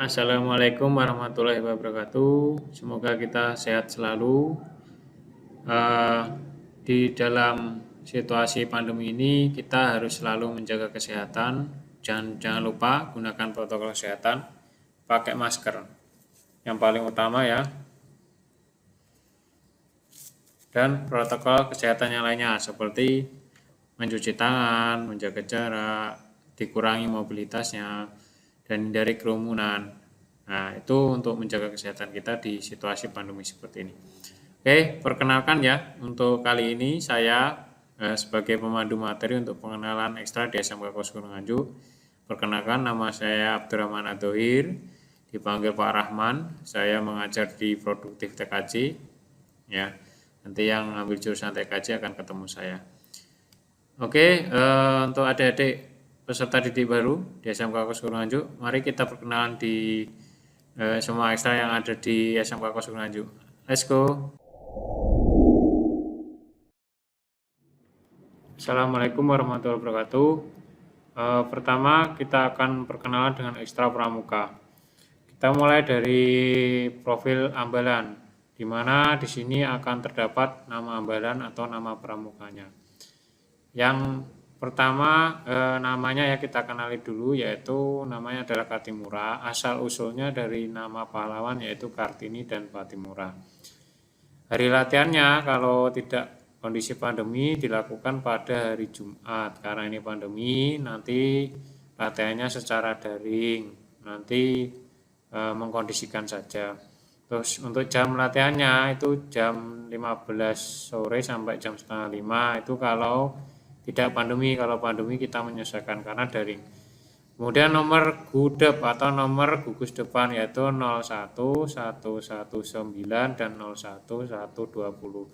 Assalamualaikum warahmatullahi wabarakatuh. Semoga kita sehat selalu. Eh, di dalam situasi pandemi ini kita harus selalu menjaga kesehatan. Jangan lupa gunakan protokol kesehatan, pakai masker. Yang paling utama ya. Dan protokol kesehatan yang lainnya seperti mencuci tangan, menjaga jarak, dikurangi mobilitasnya, dan hindari kerumunan. Nah, itu untuk menjaga kesehatan kita di situasi pandemi seperti ini. Oke, perkenalkan ya, untuk kali ini saya sebagai pemandu materi untuk pengenalan ekstra di SMK Kos Gunung Nganjuk. Perkenalkan, nama saya Abdurrahman Adhohir, dipanggil Pak Rahman. Saya mengajar di Produktif TKJ. Ya, nanti yang ambil jurusan TKJ akan ketemu saya. Oke, untuk adik-adik peserta didik baru di SMK Kos Gunung Nganjuk, mari kita perkenalan di semua ekstra yang ada di SMK Kos Gunung Nganjuk. Let's go. Assalamualaikum warahmatullahi wabarakatuh. Pertama kita akan perkenalan dengan ekstra pramuka. Kita mulai dari profil ambalan, di mana di sini akan terdapat nama ambalan atau nama pramukanya. Yang pertama namanya ya kita kenali dulu, yaitu namanya adalah Kartimura. Asal usulnya dari nama pahlawan yaitu Kartini dan Patimura. Hari latihannya kalau tidak kondisi pandemi dilakukan pada hari Jumat. Karena ini pandemi, nanti latihannya secara daring. Nanti mengkondisikan saja. Terus untuk jam latihannya itu jam 15 sore sampai jam setengah 5 itu kalau tidak pandemi. Kalau pandemi kita menyesuaikan karena daring. Kemudian nomor gudep atau nomor gugus depan yaitu 01, 119 dan 01, 120.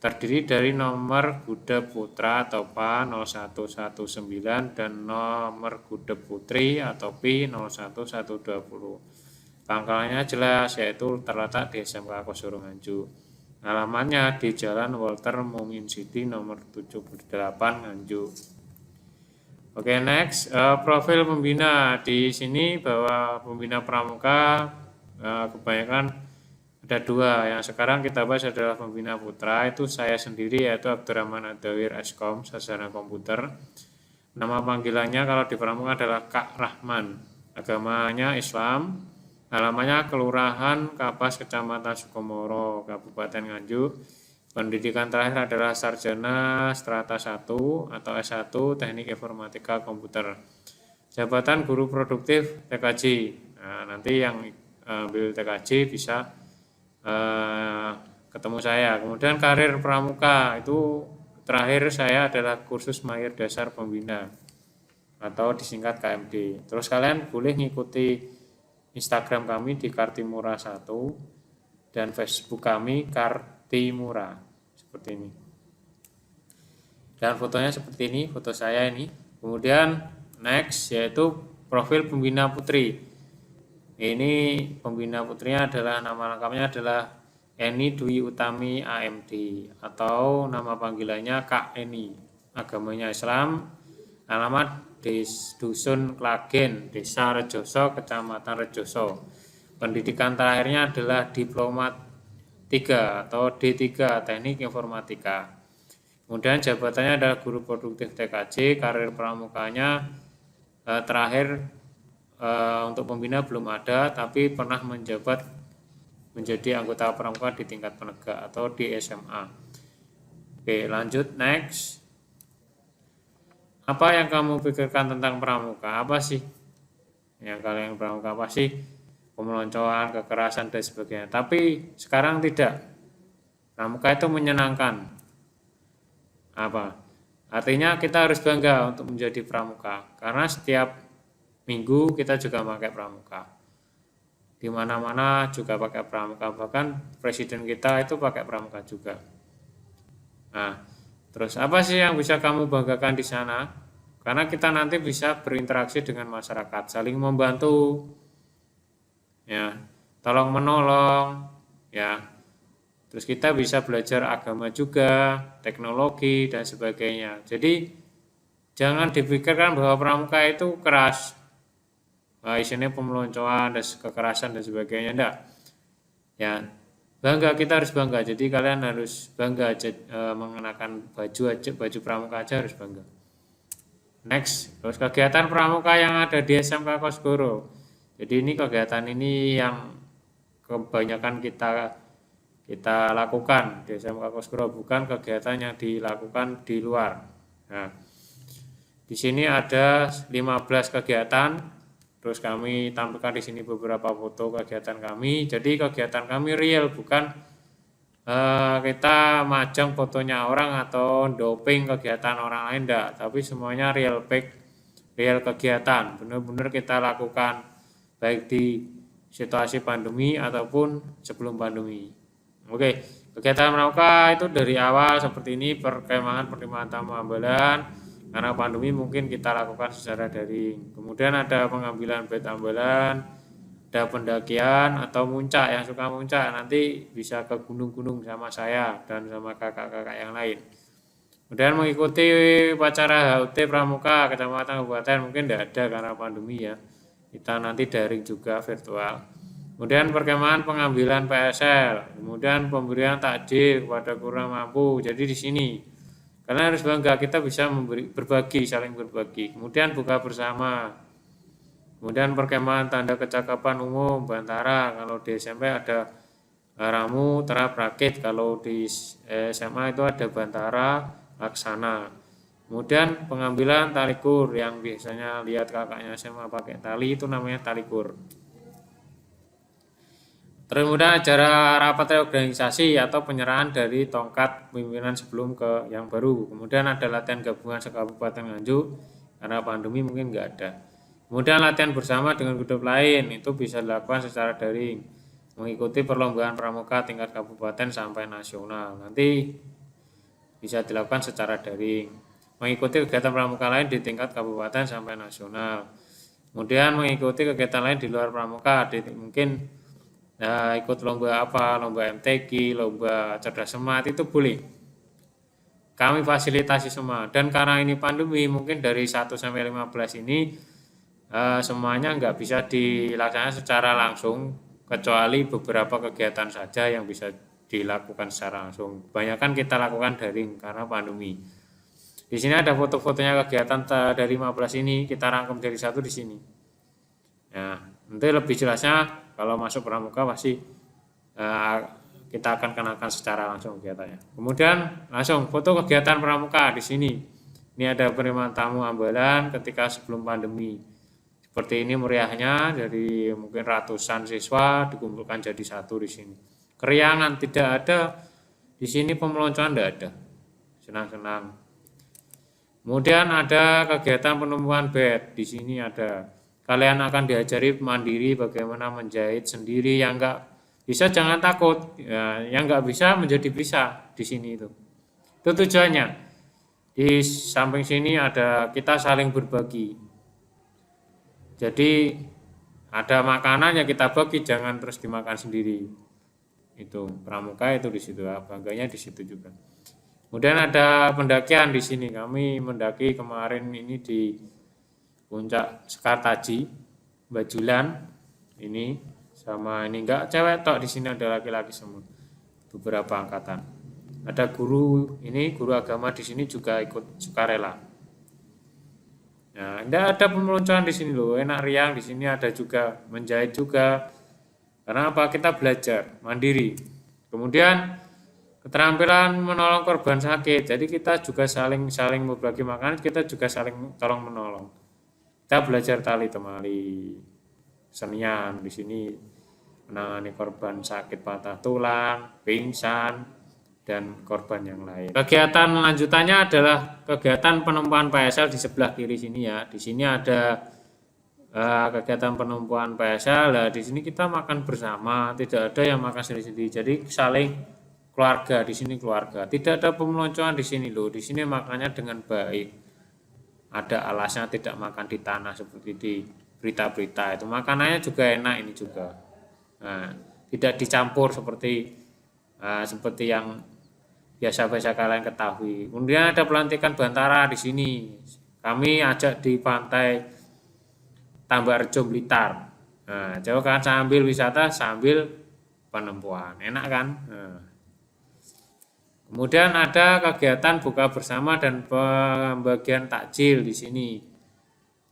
Terdiri dari nomor gudep putra atau PA 0119 dan nomor gudep putri atau PI 01120. Pangkalannya jelas yaitu terletak di SMK Kos Gunung Nganjuk. Alamannya di Jalan Walter Mungin City nomor 78 Nganjuk. Oke, next profil pembina. Di sini bahwa pembina pramuka kebanyakan ada dua. Yang sekarang kita bahas adalah pembina putra. Itu saya sendiri yaitu Abdurrahman Adhohir Eskom Sarjana Komputer. Nama panggilannya kalau di pramuka adalah Kak Rahman. Agamanya Islam. Alamannya Kelurahan Kapas, Kecamatan Sukomoro, Kabupaten Nganjuk. Pendidikan terakhir adalah Sarjana Strata 1 atau S1 Teknik Informatika Komputer. Jabatan Guru Produktif TKJ. Nah, nanti yang ambil TKJ bisa ketemu saya. Kemudian karir pramuka itu terakhir saya adalah kursus mahir dasar pembina atau disingkat KMD. Terus kalian boleh ngikuti Instagram kami di Kartimura 1 dan Facebook kami Kartimura seperti ini. Dan fotonya seperti ini, foto saya ini. Kemudian next yaitu profil pembina putri. Ini pembina putrinya adalah nama lengkapnya adalah Eni Dwi Utami AMD atau nama panggilannya Kak Eni. Agamanya Islam. Alamat Dusun Klagen, Desa Rejoso, Kecamatan Rejoso. Pendidikan terakhirnya adalah Diplomat 3 atau D3 Teknik Informatika. Kemudian jabatannya adalah Guru Produktif TKJ. Karir pramukanya terakhir untuk pembina belum ada, tapi pernah menjabat menjadi anggota pramuka di tingkat penegak atau di SMA. Oke, lanjut next. Apa yang kamu pikirkan tentang pramuka? Apa sih yang kalian pramuka? Apa sih? Pemeloncoan, kekerasan, dan sebagainya. Tapi sekarang tidak. Pramuka itu menyenangkan. Apa? Artinya kita harus bangga untuk menjadi pramuka. Karena setiap minggu kita juga pakai pramuka. Di mana-mana juga pakai pramuka. Bahkan presiden kita itu pakai pramuka juga. Nah, terus apa sih yang bisa kamu banggakan di sana? Karena kita nanti bisa berinteraksi dengan masyarakat, saling membantu, ya, tolong menolong, ya. Terus kita bisa belajar agama juga, teknologi dan sebagainya. Jadi jangan dipikirkan bahwa pramuka itu keras. isinya pemeloncoan dan kekerasan dan sebagainya, enggak. Ya, bangga, kita harus bangga. Jadi kalian harus bangga mengenakan baju pramuka aja harus bangga. Next, terus kegiatan pramuka yang ada di SMK Kosgoro. Jadi ini kegiatan ini yang kebanyakan kita lakukan di SMK Kosgoro, bukan kegiatan yang dilakukan di luar. Nah, di sini ada 15 kegiatan. Terus kami tampilkan di sini beberapa foto kegiatan kami. Jadi kegiatan kami real, bukan kita majang fotonya orang atau doping kegiatan orang lain, enggak. Tapi semuanya real kegiatan. Benar-benar kita lakukan baik di situasi pandemi ataupun sebelum pandemi. Oke, kegiatan pramuka itu dari awal seperti ini, perkemahan tamu Ambalan. Karena pandemi mungkin kita lakukan secara daring. Kemudian ada pengambilan bed Ambalan, ada pendakian atau muncak. Yang suka muncak nanti bisa ke gunung-gunung sama saya dan sama kakak-kakak yang lain. Kemudian mengikuti upacara HUT Pramuka Kecamatan Kabupaten mungkin tidak ada karena pandemi ya. Kita nanti daring juga virtual. Kemudian perkemahan pengambilan PSL, kemudian pemberian takjil kepada kurang mampu. Jadi di sini karena harus bangga, kita bisa berbagi, saling berbagi. Kemudian buka bersama. Kemudian perkemahan tanda kecakapan umum Bantara. Kalau di SMP ada Ramu, Terap, Rakit. Kalau di SMA itu ada Bantara, Laksana. Kemudian pengambilan talikur yang biasanya lihat kakaknya SMA pakai tali itu namanya talikur. Kemudian acara rapat reorganisasi atau penyerahan dari tongkat pimpinan sebelum ke yang baru. Kemudian ada latihan gabungan sekabupaten Nganjuk karena pandemi mungkin nggak ada. Kemudian latihan bersama dengan grup lain itu bisa dilakukan secara daring. Mengikuti perlombaan pramuka tingkat kabupaten sampai nasional. Nanti bisa dilakukan secara daring. Mengikuti kegiatan pramuka lain di tingkat kabupaten sampai nasional. Kemudian mengikuti kegiatan lain di luar pramuka, mungkin ikut lomba lomba MTQ, lomba cerdas semat itu boleh. Kami fasilitasi semua. Dan karena ini pandemi, mungkin dari 1 sampai 15 ini semuanya nggak bisa dilaksanakan secara langsung, kecuali beberapa kegiatan saja yang bisa dilakukan secara langsung. Kebanyakan kita lakukan daring karena pandemi. Di sini ada foto-fotonya kegiatan dari 15 ini, kita rangkum jadi satu di sini. Nah, nanti lebih jelasnya kalau masuk pramuka pasti kita akan kenakan secara langsung kegiatannya. Kemudian langsung foto kegiatan pramuka di sini. Ini ada penerimaan tamu Ambalan ketika sebelum pandemi. Seperti ini meriahnya, dari mungkin ratusan siswa dikumpulkan jadi satu di sini. Keriangan tidak ada di sini, pemeloncoan tidak ada. Senang-senang. Kemudian ada kegiatan penumbuhan bed. Di sini ada. Kalian akan diajari mandiri bagaimana menjahit sendiri. Yang enggak bisa jangan takut. Ya, yang enggak bisa menjadi bisa di sini itu. Itu tujuannya. Di samping sini ada kita saling berbagi. Jadi ada makanan yang kita bagi, jangan terus dimakan sendiri. Itu pramuka itu di situ, bangganya di situ juga. Kemudian ada pendakian di sini. Kami mendaki kemarin ini di Puncak Sekartaji, Bajulan ini sama ini enggak cewek tok, di sini ada laki-laki semua. Beberapa angkatan. Ada guru agama di sini juga ikut sukarela. Nah, enggak ada pemeloncoan di sini loh, enak riang di sini, ada juga menjahit juga. Karena apa? Kita belajar mandiri. Kemudian keterampilan menolong korban sakit. Jadi kita juga saling berbagi makanan, kita juga saling tolong menolong. Kita belajar tali temali, kesenian di sini menangani korban sakit patah tulang, pingsan, dan korban yang lain. Kegiatan lanjutannya adalah kegiatan penumpuan PSL di sebelah kiri sini ya. Di sini ada kegiatan penumpuan PSL. Nah, di sini kita makan bersama, tidak ada yang makan sendiri-sendiri. Jadi saling keluarga di sini keluarga. Tidak ada pemeloncoan di sini loh. Di sini makannya dengan baik. Ada alasnya, tidak makan di tanah seperti di berita-berita itu. Makanannya juga enak ini juga. Nah, tidak dicampur seperti yang biasa-biasa kalian ketahui. Kemudian ada pelantikan Bantara di sini. Kami ajak di pantai Tambakrejo Blitar. Nah, coba kan sambil wisata sambil penempuan, enak kan? Nah. Kemudian ada kegiatan buka bersama dan pembagian takjil di sini.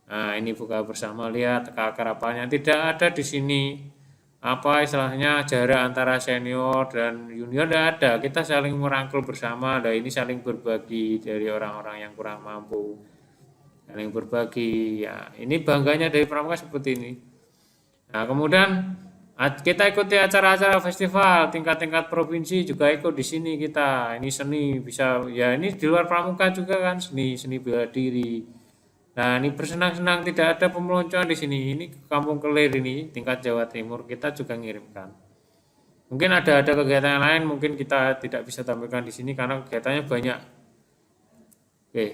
Nah, ini buka bersama, lihat keakrabannya. Tidak ada di sini apa istilahnya jarak antara senior dan junior, tidak ada. Kita saling merangkul bersama. Nah, ini saling berbagi dari orang-orang yang kurang mampu. Saling berbagi. Ya, ini bangganya dari Pramuka seperti ini. Nah, kemudian kita ikuti acara-acara festival tingkat-tingkat provinsi juga ikut di sini kita. Ini seni bisa ya, ini di luar Pramuka juga kan, seni bela diri. Nah, ini bersenang-senang, tidak ada pemeloncoan di sini. Ini Kampung Kelir ini tingkat Jawa Timur kita juga ngirimkan. Mungkin ada kegiatan yang lain, mungkin kita tidak bisa tampilkan di sini karena kegiatannya banyak. Oke.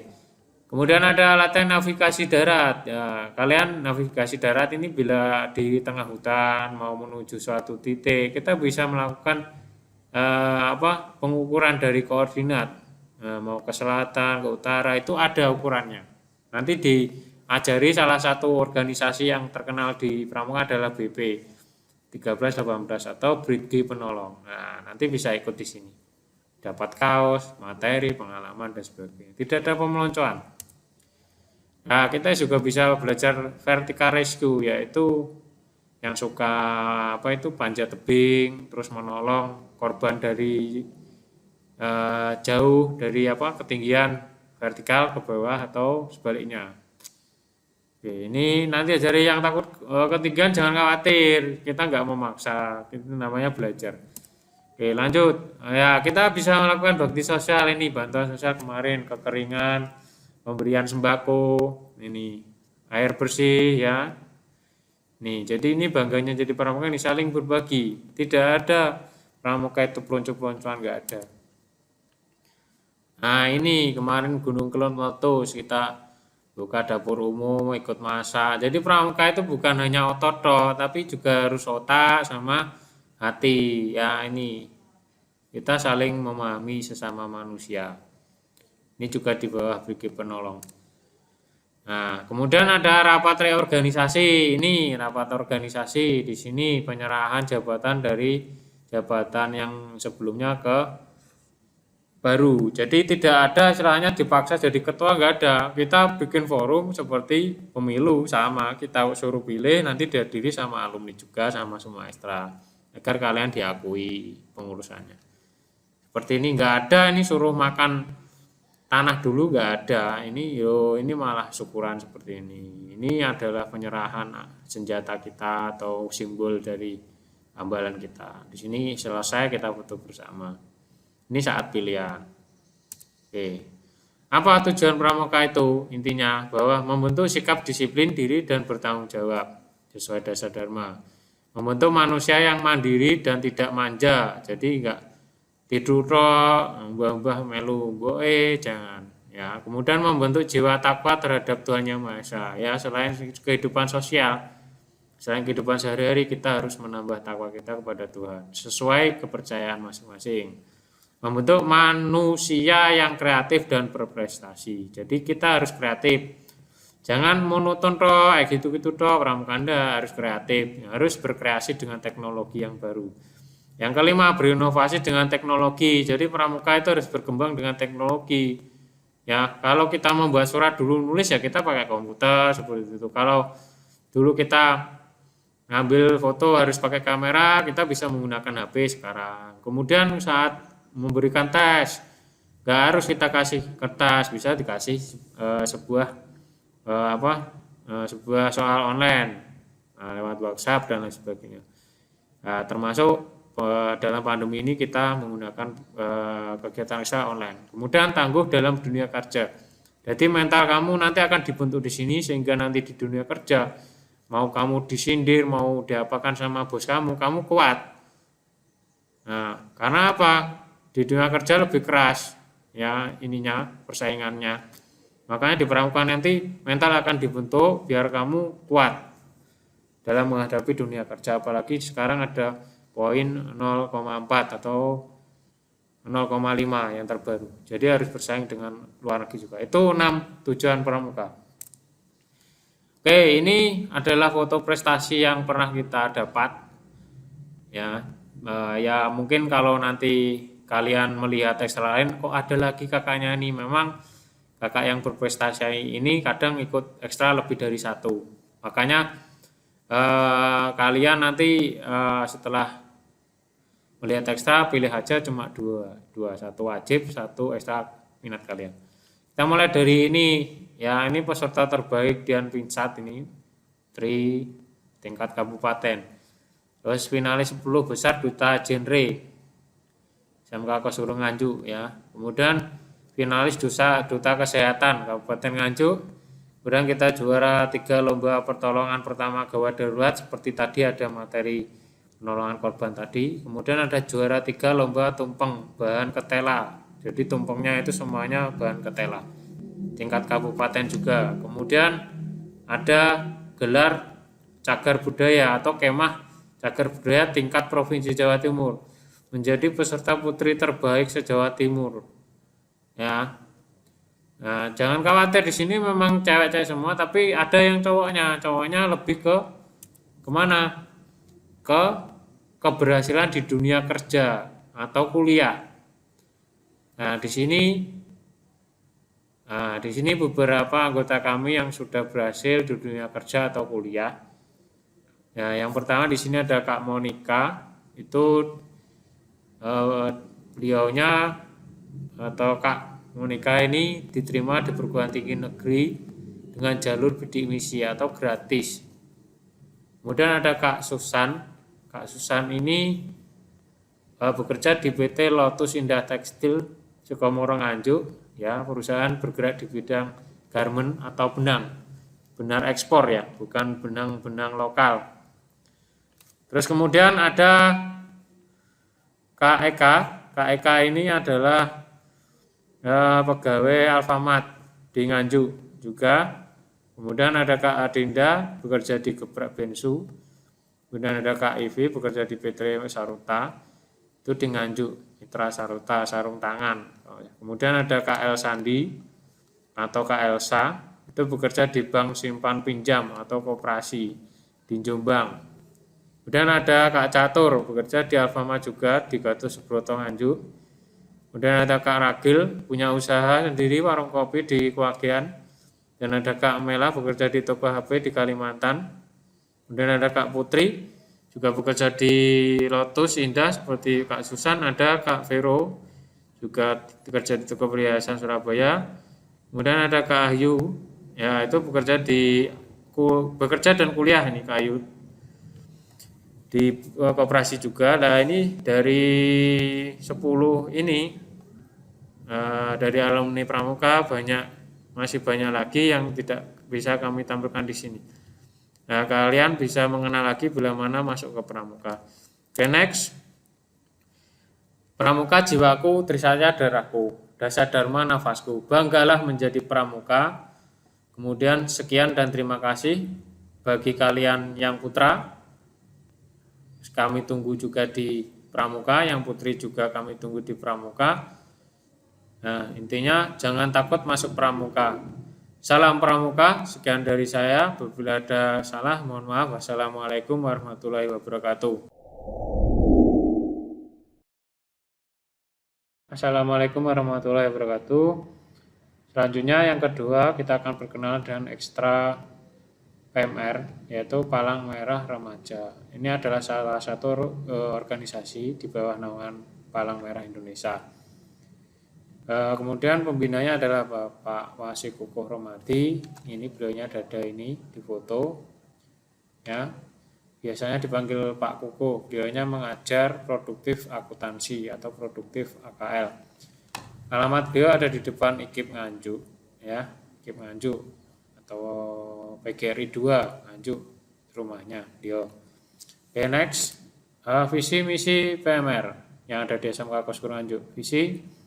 Kemudian ada latihan navigasi darat. Ya, kalian navigasi darat ini bila di tengah hutan mau menuju suatu titik, kita bisa melakukan pengukuran dari koordinat. Mau ke selatan, ke utara itu ada ukurannya. Nanti diajari salah satu organisasi yang terkenal di Pramuka adalah BP 1318 atau Brigdi Penolong. Nah, nanti bisa ikut di sini. Dapat kaos, materi, pengalaman dan sebagainya. Tidak ada pemeloncoan. Nah, kita juga bisa belajar vertical rescue, yaitu yang suka panjat tebing, terus menolong korban dari jauh dari ketinggian vertikal ke bawah atau sebaliknya. Oke, ini nanti ajari yang takut ketinggian, jangan khawatir, kita nggak memaksa, itu namanya belajar. Oke, lanjut. Ya, kita bisa melakukan bakti sosial ini, bantuan sosial kemarin, kekeringan, pemberian sembako, ini air bersih ya. Nih, jadi ini bangganya jadi Pramuka ini saling berbagi. Tidak ada Pramuka itu pelonco-peloncoan, nggak ada. Nah, ini kemarin Gunung Kelon meletus, kita buka dapur umum, ikut masak. Jadi Pramuka itu bukan hanya otot tapi juga harus otak sama hati. Ya, ini kita saling memahami sesama manusia. Ini juga di bawah Brigade Penolong. Nah, kemudian ada rapat reorganisasi. Ini rapat organisasi, di sini penyerahan jabatan dari jabatan yang sebelumnya ke baru. Jadi tidak ada istilahnya dipaksa jadi ketua, nggak ada. Kita bikin forum seperti pemilu, sama kita suruh pilih, nanti dihadiri sama alumni juga, sama semua ekstra, agar kalian diakui pengurusannya. Seperti ini nggak ada, ini suruh makan tanah dulu nggak ada. Ini malah syukuran seperti ini. Ini adalah penyerahan senjata kita atau simbol dari ambalan kita. Di sini selesai kita foto bersama. Ini saat pilihan. Oke. Apa tujuan Pramuka itu? Intinya bahwa membentuk sikap disiplin diri dan bertanggung jawab sesuai dasar dharma. Membentuk manusia yang mandiri dan tidak manja. Jadi enggak tidur mbah-mbah melu mboke, jangan. Ya, kemudian membentuk jiwa takwa terhadap Tuhan Yang Maha Esa. Ya, selain kehidupan sosial, selain kehidupan sehari-hari, kita harus menambah takwa kita kepada Tuhan sesuai kepercayaan masing-masing. Membentuk manusia yang kreatif dan berprestasi. Jadi kita harus kreatif. Jangan monoton gitu-gitu Pramuka harus kreatif, harus berkreasi dengan teknologi yang baru. Yang kelima, berinovasi dengan teknologi. Jadi Pramuka itu harus berkembang dengan teknologi. Ya, kalau kita membuat surat dulu nulis ya kita pakai komputer seperti itu. Kalau dulu kita ngambil foto harus pakai kamera, kita bisa menggunakan HP sekarang. Kemudian saat memberikan tes, nggak harus kita kasih kertas, bisa dikasih sebuah soal online lewat WhatsApp dan lain sebagainya. Nah, termasuk dalam pandemi ini kita menggunakan kegiatan ekstra online. Kemudian tangguh dalam dunia kerja. Jadi mental kamu nanti akan dibentuk di sini sehingga nanti di dunia kerja mau kamu disindir, mau diapakan sama bos kamu kuat. Nah, karena apa? Di dunia kerja lebih keras ya persaingannya. Makanya di Pramuka nanti mental akan dibentuk biar kamu kuat dalam menghadapi dunia kerja, apalagi sekarang ada poin 0,4 atau 0,5 yang terbaru. Jadi harus bersaing dengan luar negeri juga. Itu 6 tujuan Pramuka. Oke, ini adalah foto prestasi yang pernah kita dapat ya. Ya mungkin kalau nanti kalian melihat ekstra lain, kok ada lagi kakaknya ini. Memang kakak yang berprestasi ini kadang ikut ekstra lebih dari satu. Makanya kalian nanti setelah melihat ekstra pilih aja cuma dua, satu wajib, satu ekstra minat kalian. Kita mulai dari ini ya, ini peserta terbaik Dian Pinsat ini tingkat kabupaten. Terus finalis 10 besar duta genre SMK Kosurung Nganjuk ya. Kemudian finalis duta kesehatan Kabupaten Nganjuk. Kemudian kita juara 3 lomba pertolongan pertama gawat darurat, seperti tadi ada materi penolongan korban tadi. Kemudian ada juara 3 lomba tumpeng bahan ketela. Jadi tumpengnya itu semuanya bahan ketela. Tingkat kabupaten juga. Kemudian ada gelar cagar budaya atau kemah cagar budaya tingkat provinsi Jawa Timur. Menjadi peserta putri terbaik se-Jawa Timur. Ya. Nah, jangan khawatir, di sini memang cewek-cewek semua, tapi ada yang cowoknya. Cowoknya lebih ke kemana? Ke keberhasilan di dunia kerja atau kuliah. Nah, di sini beberapa anggota kami yang sudah berhasil di dunia kerja atau kuliah. Ya, yang pertama di sini ada Kak Monica, itu beliaunya atau Kak Monica ini diterima di perguruan tinggi negeri dengan jalur bidik misi atau gratis. Kemudian ada Kak Susan. Kak Susan ini bekerja di PT Lotus Indah Tekstil Sukomoro Nganjuk, ya, perusahaan bergerak di bidang garment atau benang ekspor ya, bukan benang lokal. Terus kemudian ada Kak Eka. Kak Eka ini adalah pegawai Alfamart di Nganjuk juga. Kemudian ada Kak Adinda, bekerja di Gebrak Bensu. Kemudian ada Kak Ivi, bekerja di PT Saruta, itu di Nganjuk, Mitra Saruta, sarung tangan. Kemudian ada Kak El Sandi atau Kak Elsa, itu bekerja di Bank Simpan Pinjam atau Koperasi di Jombang. Kemudian ada Kak Catur, bekerja di Alfamart juga di Gatot Subroto Nganjuk. Kemudian ada Kak Ragil, punya usaha sendiri warung kopi di Kewagian. Dan ada Kak Mela, bekerja di toko HP di Kalimantan. Kemudian ada Kak Putri, juga bekerja di Lotus Indah seperti Kak Susan. Ada Kak Vero, juga bekerja di toko perhiasan Surabaya. Kemudian ada Kak Ayu, ya itu bekerja dan kuliah ini Kak Ayu di koperasi juga. Nah ini dari 10 ini dari alumni Pramuka masih banyak lagi yang tidak bisa kami tampilkan di sini. Nah, kalian bisa mengenal lagi bila mana masuk ke Pramuka. Oke, next. Pramuka jiwaku, trisatya darahku, dasar dharma nafasku. Banggalah menjadi Pramuka. Kemudian sekian dan terima kasih bagi kalian yang putra. Kami tunggu juga di Pramuka, yang putri juga kami tunggu di Pramuka. Nah, intinya jangan takut masuk Pramuka. Salam Pramuka, sekian dari saya. Apabila ada salah, mohon maaf. Wassalamualaikum warahmatullahi wabarakatuh. Assalamualaikum warahmatullahi wabarakatuh. Selanjutnya yang kedua, kita akan berkenalan dengan ekstra PMR, yaitu Palang Merah Remaja. Ini adalah salah satu organisasi di bawah naungan Palang Merah Indonesia. Kemudian pembinanya adalah Bapak Wasi Kukuh Romadi. Ini beliaunya ada ini di foto. Ya, biasanya dipanggil Pak Kukuh. Beliaunya mengajar produktif akuntansi atau produktif AKL. Alamat beliau ada di depan IKIP Nganjuk, ya, IKIP Nganjuk atau PGRI 2 Nganjuk rumahnya beliau. Oke, next. Visi misi PMR yang ada di SMK Kosurung Nganjuk. Visi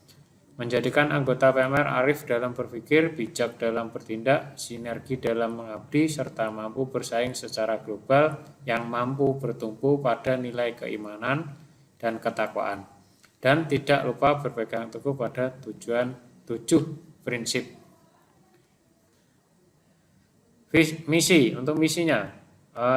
menjadikan anggota PMR arif dalam berpikir, bijak dalam bertindak, sinergi dalam mengabdi, serta mampu bersaing secara global yang mampu bertumpu pada nilai keimanan dan ketakwaan. Dan tidak lupa berpegang teguh pada 7 prinsip. Misi, untuk misinya.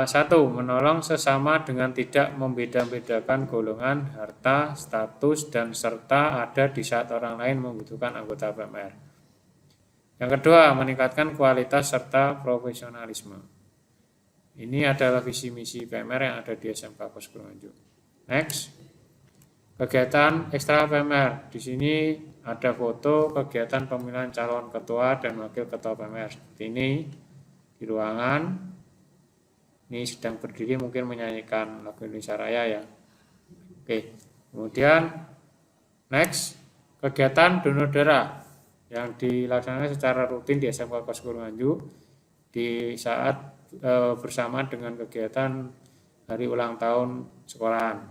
Satu, menolong sesama dengan tidak membeda-bedakan golongan, harta, status, dan serta ada di saat orang lain membutuhkan anggota PMR. Yang kedua, meningkatkan kualitas serta profesionalisme. Ini adalah visi misi PMR yang ada di SMK Kos Gunung Anjuk. Next, kegiatan ekstra PMR. Di sini ada foto kegiatan pemilihan calon ketua dan wakil ketua PMR. Seperti ini di ruangan. Ini sedang berdiri mungkin menyanyikan lagu Indonesia Raya ya. Oke, kemudian next, kegiatan donor darah yang dilaksanakan secara rutin di SMK Kos Gunung Anjuk di saat bersamaan dengan kegiatan hari ulang tahun sekolahan.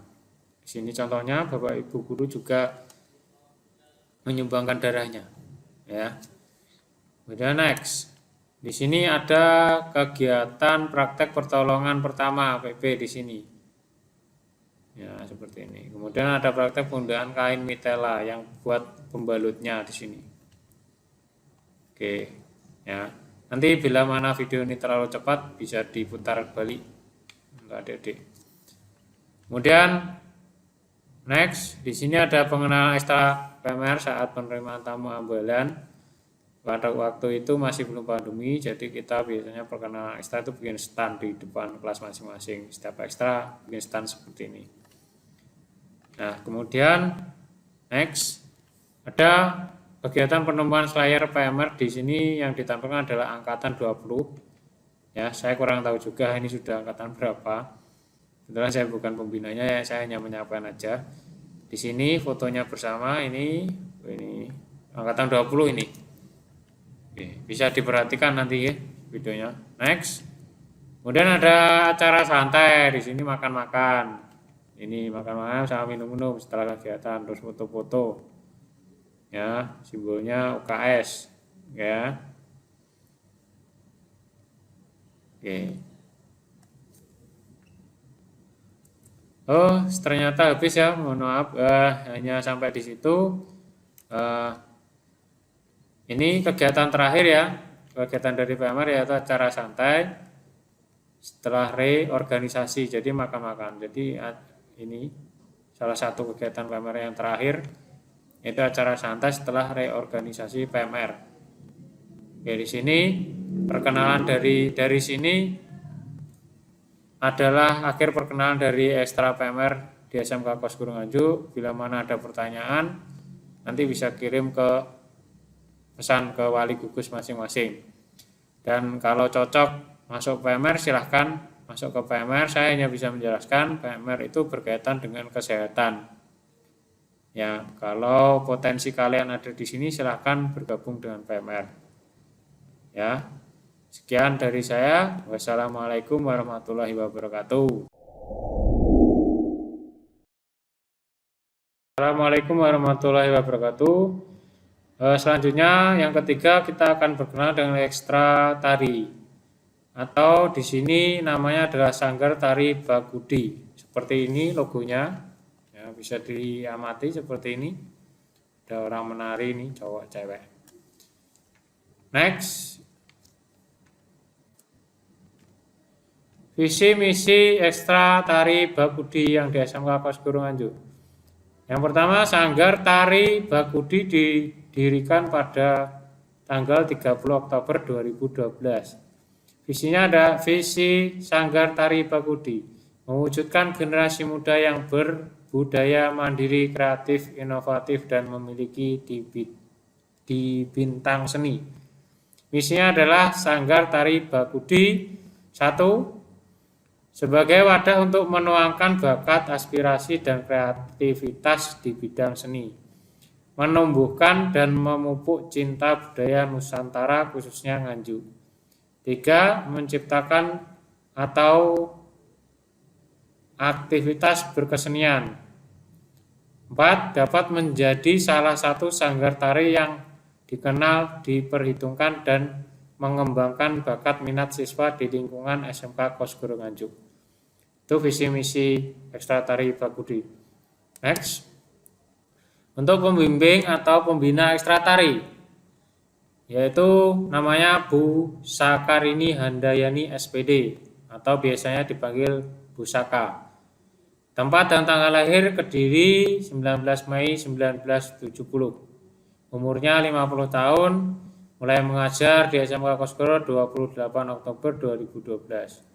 Di sini contohnya Bapak Ibu guru juga menyumbangkan darahnya ya. Kemudian next, di sini ada kegiatan praktek pertolongan pertama PB di sini. Ya, seperti ini. Kemudian ada praktek penggunaan kain mitela yang buat pembalutnya di sini. Oke, ya. Nanti bila mana video ini terlalu cepat bisa diputar balik untuk adik-adik. Kemudian next, di sini ada pengenalan ekstra PMR saat penerimaan tamu ambalan. Pada waktu itu masih belum pandemi, jadi kita biasanya perkenalan ekstra itu bikin stand di depan kelas masing-masing. Setiap ekstra bikin stand seperti ini. Nah, kemudian next ada kegiatan penemuan slayer PMR. Di sini yang ditampilkan adalah angkatan 20. Ya, saya kurang tahu juga ini sudah angkatan berapa. Kebetulan saya bukan pembinanya ya, saya hanya menyampaikan aja. Di sini fotonya bersama ini angkatan 20 ini. Oke, bisa diperhatikan nanti ya videonya. Next. Kemudian ada acara santai di sini makan-makan. Ini makan-makan sama minum-minum setelah kegiatan, terus foto-foto. Ya, simbolnya UKS ya. Oke. Oh, ternyata habis ya. Mohon maaf, hanya sampai di situ. Ini kegiatan terakhir ya, kegiatan dari PMR yaitu acara santai setelah reorganisasi, jadi makan-makan. Jadi ini salah satu kegiatan PMR yang terakhir, yaitu acara santai setelah reorganisasi PMR. Oke, di sini perkenalan dari sini adalah akhir perkenalan dari ekstra PMR di SMK Kos Gunung Anjuk. Bila mana ada pertanyaan, nanti bisa kirim ke pesan ke wali gugus masing-masing. Dan kalau cocok masuk PMR silahkan masuk ke PMR. Saya hanya bisa menjelaskan PMR itu berkaitan dengan kesehatan. Ya, kalau potensi kalian ada di sini silahkan bergabung dengan PMR. Ya, sekian dari saya. Wassalamualaikum warahmatullahi wabarakatuh. Assalamualaikum warahmatullahi wabarakatuh. Selanjutnya yang ketiga kita akan berkenalan dengan ekstra tari, atau di sini namanya adalah Sanggar Tari Bakudi. Seperti ini logonya, ya, bisa diamati seperti ini. Ada orang menari ini, cowok cewek. Next, visi misi ekstra tari Bakudi yang di SMK Kos Gunung Anjuk. Yang pertama, Sanggar Tari Bakudi didirikan pada tanggal 30 Oktober 2012. Visinya ada visi Sanggar Tari Bakudi, mewujudkan generasi muda yang berbudaya mandiri, kreatif, inovatif, dan memiliki di bintang seni. Misinya adalah Sanggar Tari Bakudi 1. Sebagai wadah untuk menuangkan bakat, aspirasi, dan kreativitas di bidang seni, menumbuhkan dan memupuk cinta budaya Nusantara khususnya Nganjuk. 3. Menciptakan atau aktivitas berkesenian. 4. Dapat menjadi salah satu sanggar tari yang dikenal, diperhitungkan, dan mengembangkan bakat minat siswa di lingkungan SMK Kos Gunung Anjuk. Itu visi misi ekstra tari Bakudi. Next, untuk pembimbing atau pembina ekstra tari. yaitu namanya Bu Sakarini Handayani SPD atau biasanya dipanggil Bu Saka. Tempat dan tanggal lahir Kediri 19 Mei 1970. Umurnya 50 tahun, mulai mengajar di SMK Kosgoro 28 Oktober 2012.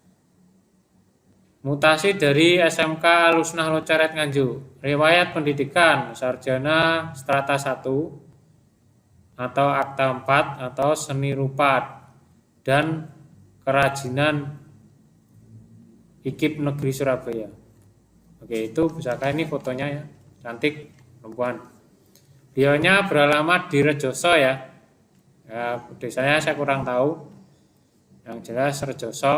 Mutasi dari SMK Lusnah Locaret Nganjuk. Riwayat pendidikan sarjana strata 1 atau akta 4 atau seni rupa dan kerajinan IKIP Negeri Surabaya. Oke, itu pusaka ini fotonya ya. Cantik perempuan. Beliaunya beralamat di Rejoso ya. Desanya saya kurang tahu. Yang jelas Rejoso,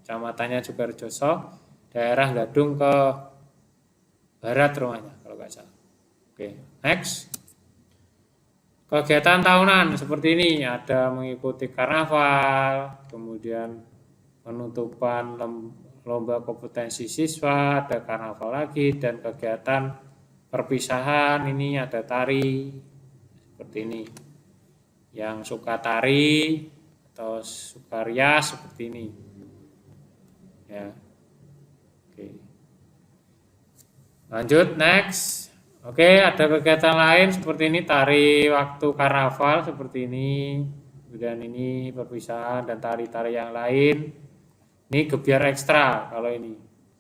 kecamatannya juga Rejoso, daerah Gadung ke barat rumahnya kalau nggak salah. Oke, next. Kegiatan tahunan seperti ini ada mengikuti karnaval, kemudian penutupan lomba kompetensi siswa, ada karnaval lagi, dan kegiatan perpisahan ini ada tari seperti ini. Yang suka tari atau suka rias seperti ini. Ya. Oke. Lanjut next. Oke, ada kegiatan lain seperti ini tari waktu karnaval seperti ini. Kemudian ini perpisahan dan tari-tari yang lain. Ini gebiar ekstra kalau ini.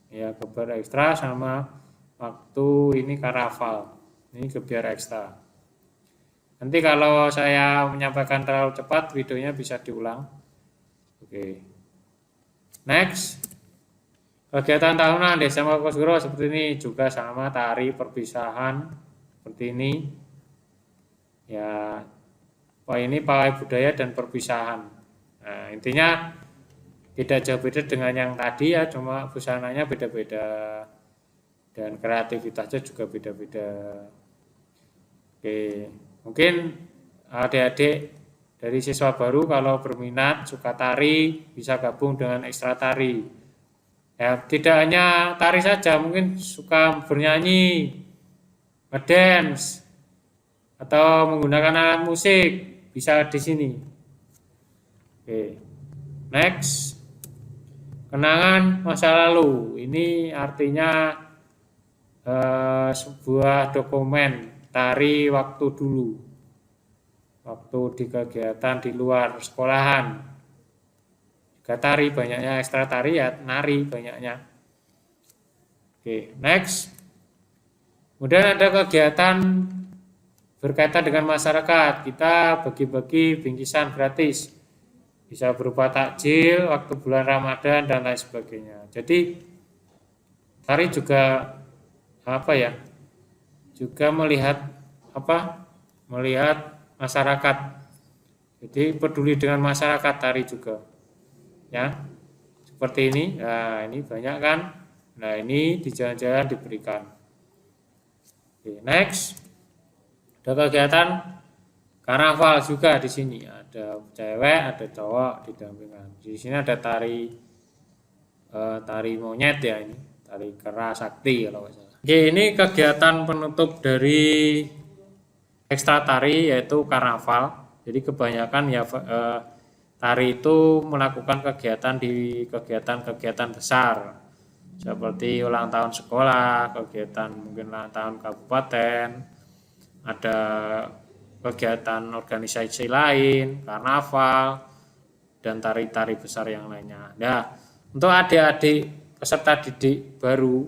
Ya, gebiar ekstra sama waktu ini karnaval. Ini gebiar ekstra. Nanti kalau saya menyampaikan terlalu cepat, videonya bisa diulang. Oke. Next. Kegiatan tahunan Desa Kosgoro seperti ini juga sama tari perpisahan seperti ini. Ya, ini pawai budaya dan perpisahan. Nah, intinya tidak jauh beda dengan yang tadi ya, cuma busananya beda-beda dan kreativitasnya juga beda-beda. Oke, mungkin adik-adik dari siswa baru kalau berminat suka tari bisa gabung dengan ekstra tari. Ya, tidak hanya tari saja, mungkin suka bernyanyi, ngedance, atau menggunakan alat musik, bisa di sini. Oke, next. Kenangan masa lalu, ini artinya sebuah dokumen tari waktu dulu, waktu di kegiatan di luar sekolahan. Tari banyaknya ekstra tari ya nari banyaknya. Oke, next. Kemudian ada kegiatan berkaitan dengan masyarakat. Kita bagi-bagi bingkisan gratis. Bisa berupa takjil waktu bulan Ramadan dan lain sebagainya. Jadi tari juga apa ya? Juga melihat Melihat masyarakat. Jadi peduli dengan masyarakat tari juga. Ya, seperti ini. Nah, ini banyak kan. Nah, ini di jalan-jalan diberikan. Oke, next. Ada kegiatan karnaval juga di sini. Ada cewek, ada cowok didampingkan. Di sini ada tari monyet ya ini, tari kera sakti kalau nggak salah. Oke, ini kegiatan penutup dari ekstra tari yaitu karnaval. Jadi kebanyakan ya tari itu melakukan kegiatan di kegiatan-kegiatan besar seperti ulang tahun sekolah, kegiatan mungkin ulang tahun kabupaten, ada kegiatan organisasi lain, karnaval, dan tari-tari besar yang lainnya. Nah, untuk adik-adik peserta didik baru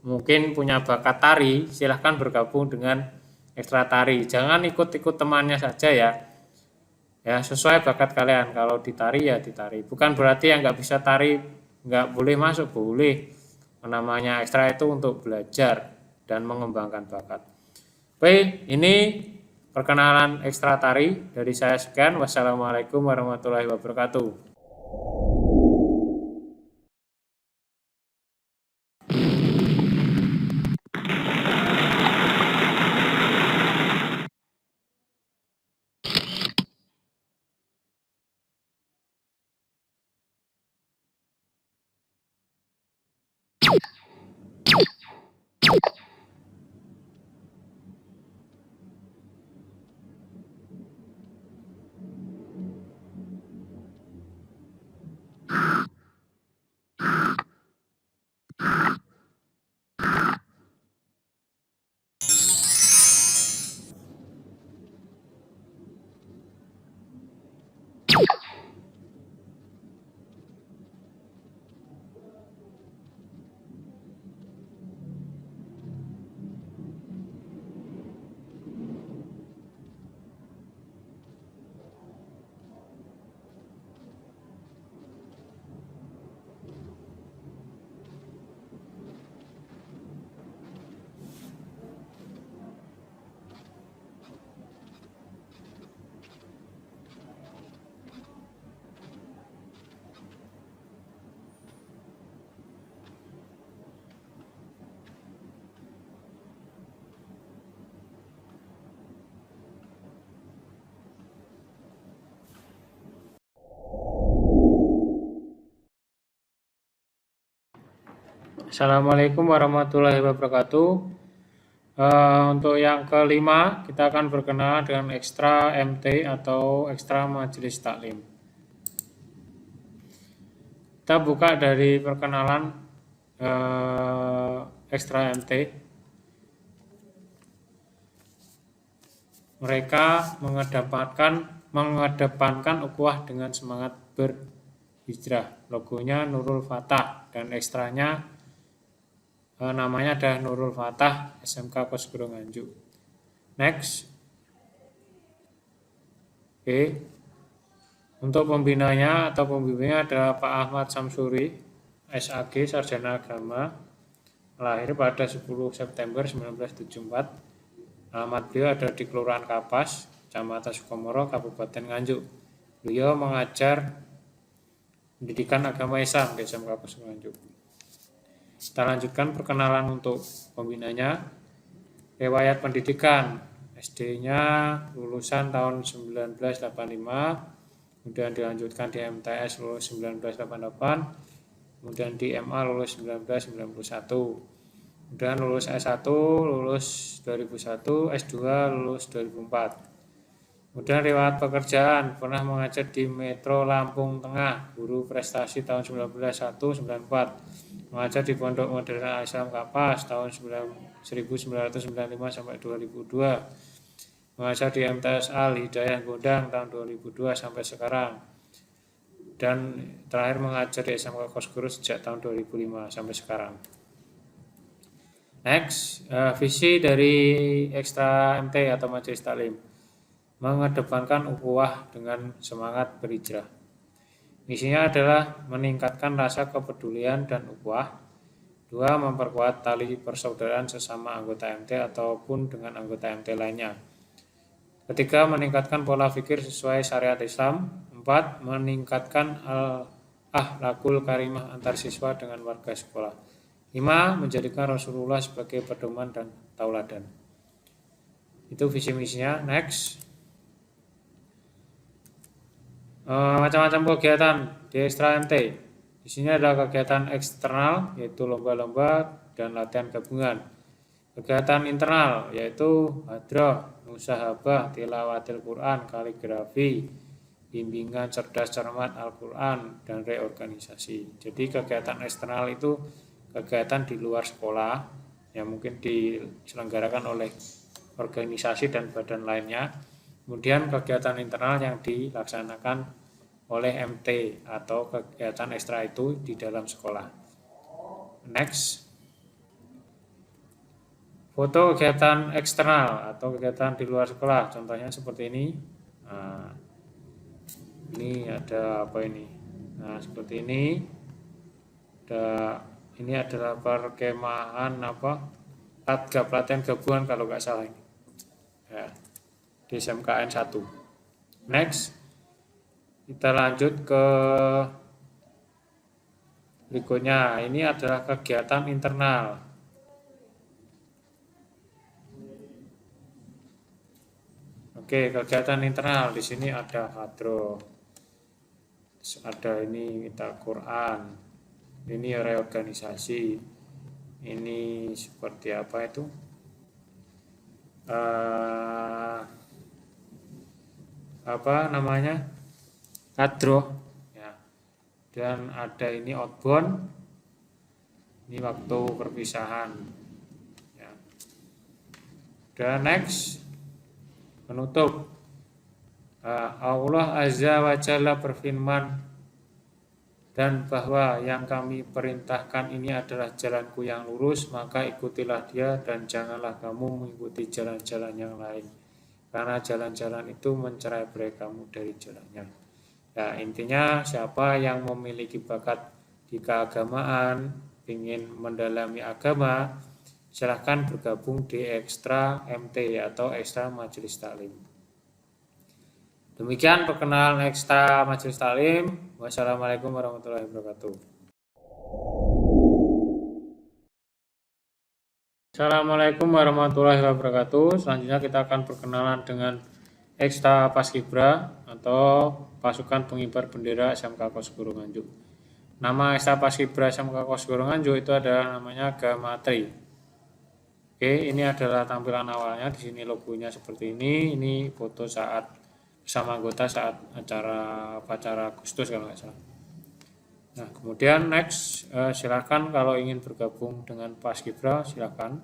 mungkin punya bakat tari, silahkan bergabung dengan ekstra tari. Jangan ikut-ikut temannya saja ya. Ya, sesuai bakat kalian. Kalau ditari ya ditari. Bukan berarti yang nggak bisa tari nggak boleh masuk, boleh. Namanya ekstra itu untuk belajar dan mengembangkan bakat. Baik, ini perkenalan ekstra tari dari saya sekian. Wassalamualaikum warahmatullahi wabarakatuh. Assalamualaikum warahmatullahi wabarakatuh. Untuk yang kelima, kita akan berkenalan dengan ekstra MT atau ekstra majelis taklim. Kita buka dari perkenalan ekstra MT. Mereka mengedepankan ukhuwah dengan semangat berhijrah. Logonya Nurul Fatah dan ekstranya namanya adalah Nurul Fatah SMK Kosgoro Nganjuk. Next. Oke. Untuk pembinanya atau pembimbingnya adalah Pak Ahmad Samsuri, SAG, Sarjana Agama, lahir pada 10 September 1974. Alamat beliau ada di Kelurahan Kapas, Kecamatan Sukomoro, Kabupaten Nganjuk. Beliau mengajar pendidikan agama Islam di SMK Kosgoro Nganjuk. Kita lanjutkan perkenalan untuk pembinanya. Riwayat pendidikan, SD-nya lulusan tahun 1985, kemudian dilanjutkan di MTS lulus 1988, kemudian di MA lulus 1991, kemudian lulus S1 lulus 2001, S2 lulus 2004. Kemudian riwayat pekerjaan, pernah mengajar di Metro Lampung Tengah, guru prestasi tahun 1991-94, mengajar di Pondok Modern Islam Kapas tahun 1995 sampai 2002, mengajar di MTS Al Hidayah Gondang tahun 2002 sampai sekarang, dan terakhir mengajar di SMK Kosgoro sejak tahun 2005 sampai sekarang. Next, visi dari ekstra MT atau majelis taklim. Mengedepankan ukhuwah dengan semangat berhijrah. Misinya adalah meningkatkan rasa kepedulian dan ukhuwah. 2. Memperkuat tali persaudaraan sesama anggota MT ataupun dengan anggota MT lainnya. 3. Meningkatkan pola pikir sesuai syariat Islam. 4. Meningkatkan akhlakul karimah antar siswa dengan warga sekolah. 5. Menjadikan Rasulullah sebagai pedoman dan tauladan. Itu visi misinya. Next. Macam-macam kegiatan di ekstra MT. Di sini ada kegiatan eksternal, yaitu lomba-lomba dan latihan gabungan. Kegiatan internal, yaitu hadrah, musahabah, tilawatil Quran, kaligrafi, bimbingan cerdas cermat Al-Quran, dan reorganisasi. Jadi kegiatan eksternal itu kegiatan di luar sekolah yang mungkin diselenggarakan oleh organisasi dan badan lainnya. Kemudian kegiatan internal yang dilaksanakan oleh MT atau kegiatan ekstra itu di dalam sekolah. Next. Foto kegiatan eksternal atau kegiatan di luar sekolah. Contohnya seperti ini. Nah, ini ada apa ini? Nah, seperti ini. Ini adalah perkemahan latihan gabungan kalau nggak salah ini. Ya. Di SMKN 1. Next, kita lanjut ke berikutnya. Ini adalah kegiatan internal. Oke, kegiatan internal di sini ada hadroh, ada ini kita Quran, ini reorganisasi, ini seperti apa itu? Hadroh ya. Dan ada ini outbound, ini waktu perpisahan ya. Dan next, penutup. Allah Azza wa Jalla berfirman, dan bahwa yang kami perintahkan ini adalah jalanku yang lurus, maka ikutilah dia dan janganlah kamu mengikuti jalan-jalan yang lain, karena jalan-jalan itu mencerai-berai kamu dari jalannya. Ya, intinya siapa yang memiliki bakat di keagamaan, ingin mendalami agama, silahkan bergabung di ekstra MT atau ekstra majelis taklim. Demikian perkenalan ekstra majelis taklim. Wassalamualaikum warahmatullahi wabarakatuh. Assalamualaikum warahmatullahi wabarakatuh. Selanjutnya kita akan perkenalan dengan ekstra paskibra atau pasukan pengibar bendera SMK Kosgoro Nganjuk. Nama ekstra paskibra SMK Kosgoro Nganjuk itu adalah namanya Gamatri. Oke, ini adalah tampilan awalnya. Di sini logonya seperti ini. Ini foto saat bersama anggota saat acara Agustus kalau nggak salah. Nah, kemudian next, silakan kalau ingin bergabung dengan Paskibra, silakan.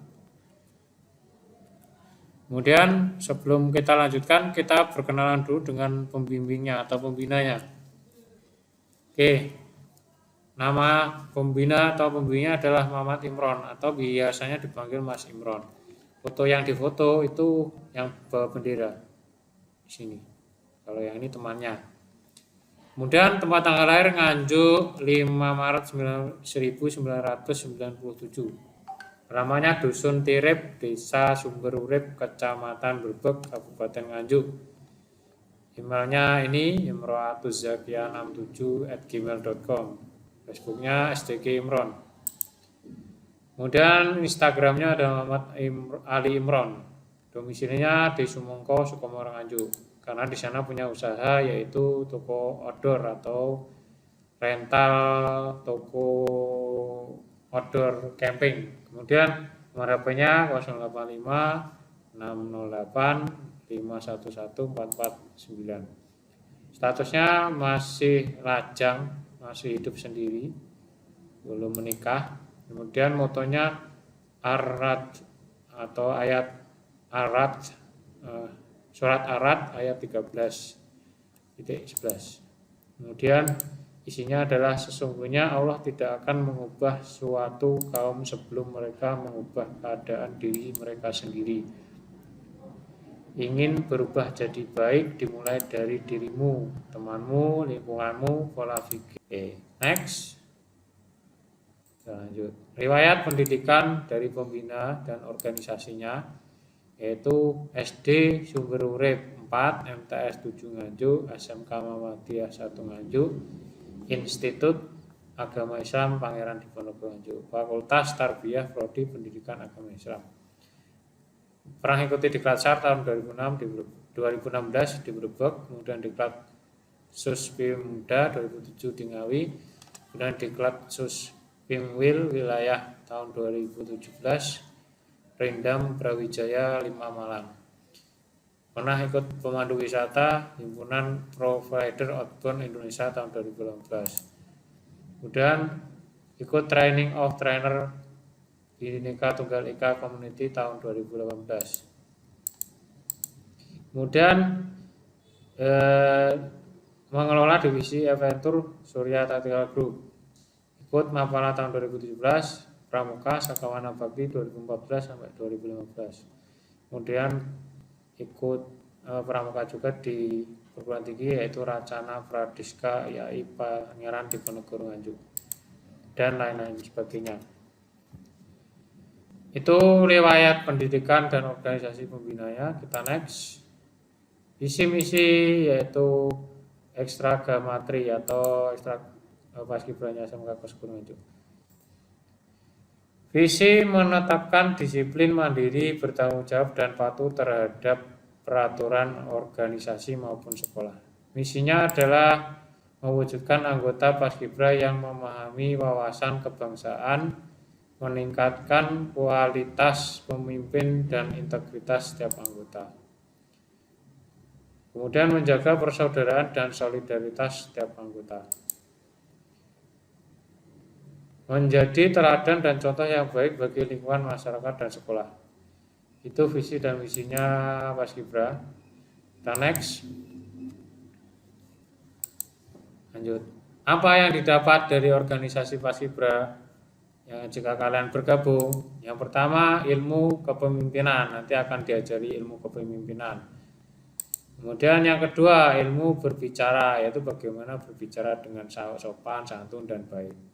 Kemudian sebelum kita lanjutkan, kita berkenalan dulu dengan pembimbingnya atau pembinanya. Oke, nama pembina atau pembimbingnya adalah Muhammad Imron atau biasanya dipanggil Mas Imron. Foto yang difoto itu yang bawa bendera di sini. Kalau yang ini temannya. Kemudian tempat tanggal lahir Nganjuk 5 Maret 1997. Namanya Dusun Tirip, Desa Sumberurip, Kecamatan Brebek, Kabupaten Nganjuk. Emailnya ini imroatuzakia67@gmail.com. Facebooknya SDG Imron. Kemudian Instagramnya ada Muhammad Ali Imron. Domisilinya di Sumongko, Sukomoro, Nganjuk. Karena di sana punya usaha yaitu toko outdoor atau rental toko outdoor camping. Kemudian nomor HP-nya 085 608 511 449. Statusnya masih lajang, masih hidup sendiri, belum menikah. Kemudian motonya Arad atau ayat Arad, surat Arad ayat 13:11. Kemudian isinya adalah sesungguhnya Allah tidak akan mengubah suatu kaum sebelum mereka mengubah keadaan diri mereka sendiri. Ingin berubah jadi baik dimulai dari dirimu, temanmu, lingkunganmu, pola pikir. Oke, next. Kita lanjut. Riwayat pendidikan dari pembina dan organisasinya yaitu SD Sumberurip 4, MTS 7 Nganjuk, SMK Muhammadiyah 1 Nganjuk, Institut Agama Islam Pangeran Diponegoro Nganjuk, Fakultas Tarbiyah Prodi Pendidikan Agama Islam. Pernah ikuti Diklat SAR tahun 2016 di Brebek, kemudian Diklat Suspimda 2007 di Ngawi, kemudian Diklat Suspimwil wilayah tahun 2017 Rindam Brawijaya 5 Malang. Pernah ikut pemandu wisata Himpunan Provider Outbound Indonesia tahun 2018. Kemudian ikut Training of Trainer Bhinneka Tunggal Ika Community tahun 2018. Kemudian mengelola divisi Adventure Surya Tactical Group. Ikut Mapala tahun 2017, Pramuka Sakawana Bakti 2014 sampai 2015. Kemudian ikut pramuka juga di perguruan tinggi yaitu Racana Pradiska YAI Pangeran Diponegoro Nganjuk dan lain-lain sebagainya. Itu riwayat pendidikan dan organisasi pembinanya. Kita next. Visi misi yaitu ekstra gamatri atau ekstra paskibranya SMK Kosgoro Nganjuk. Visi menetapkan disiplin mandiri, bertanggung jawab dan patuh terhadap peraturan organisasi maupun sekolah. Misinya adalah mewujudkan anggota Paskibra yang memahami wawasan kebangsaan, meningkatkan kualitas pemimpin dan integritas setiap anggota. Kemudian menjaga persaudaraan dan solidaritas setiap anggota. Menjadi teladan dan contoh yang baik bagi lingkungan masyarakat dan sekolah. Itu visi dan misinya Paskibra. Kita next. Lanjut. Apa yang didapat dari organisasi Paskibra yang jika kalian bergabung? Yang pertama, ilmu kepemimpinan. Nanti akan diajari ilmu kepemimpinan. Kemudian yang kedua, ilmu berbicara, yaitu bagaimana berbicara dengan sopan, santun, dan baik.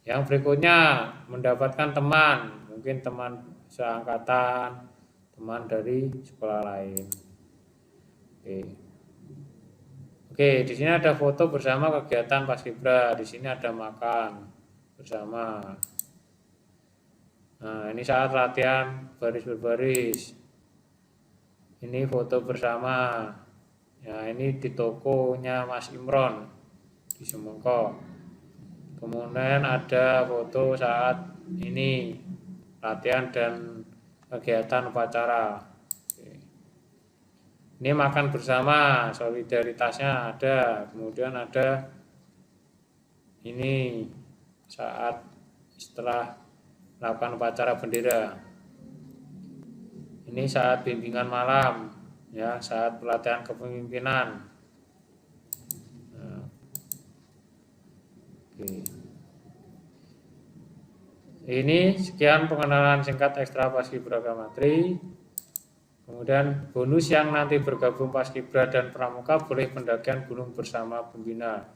Yang berikutnya, mendapatkan teman, mungkin teman seangkatan, teman dari sekolah lain. Oke, di sini ada foto bersama kegiatan Paskibra. Di sini ada makan bersama. Nah, ini saat latihan baris berbaris. Ini foto bersama. Ya, ini di tokonya Mas Imron di Sumongko. Kemudian ada foto saat ini latihan dan kegiatan upacara. Ini makan bersama, solidaritasnya ada. Kemudian ada ini saat setelah melakukan upacara bendera. Ini saat bimbingan malam, ya, saat pelatihan kepemimpinan. Nah, oke. Ini sekian pengenalan singkat ekstra Paskibra Matri. Kemudian bonus yang nanti bergabung Paskibra dan Pramuka boleh pendakian gunung bersama pembina.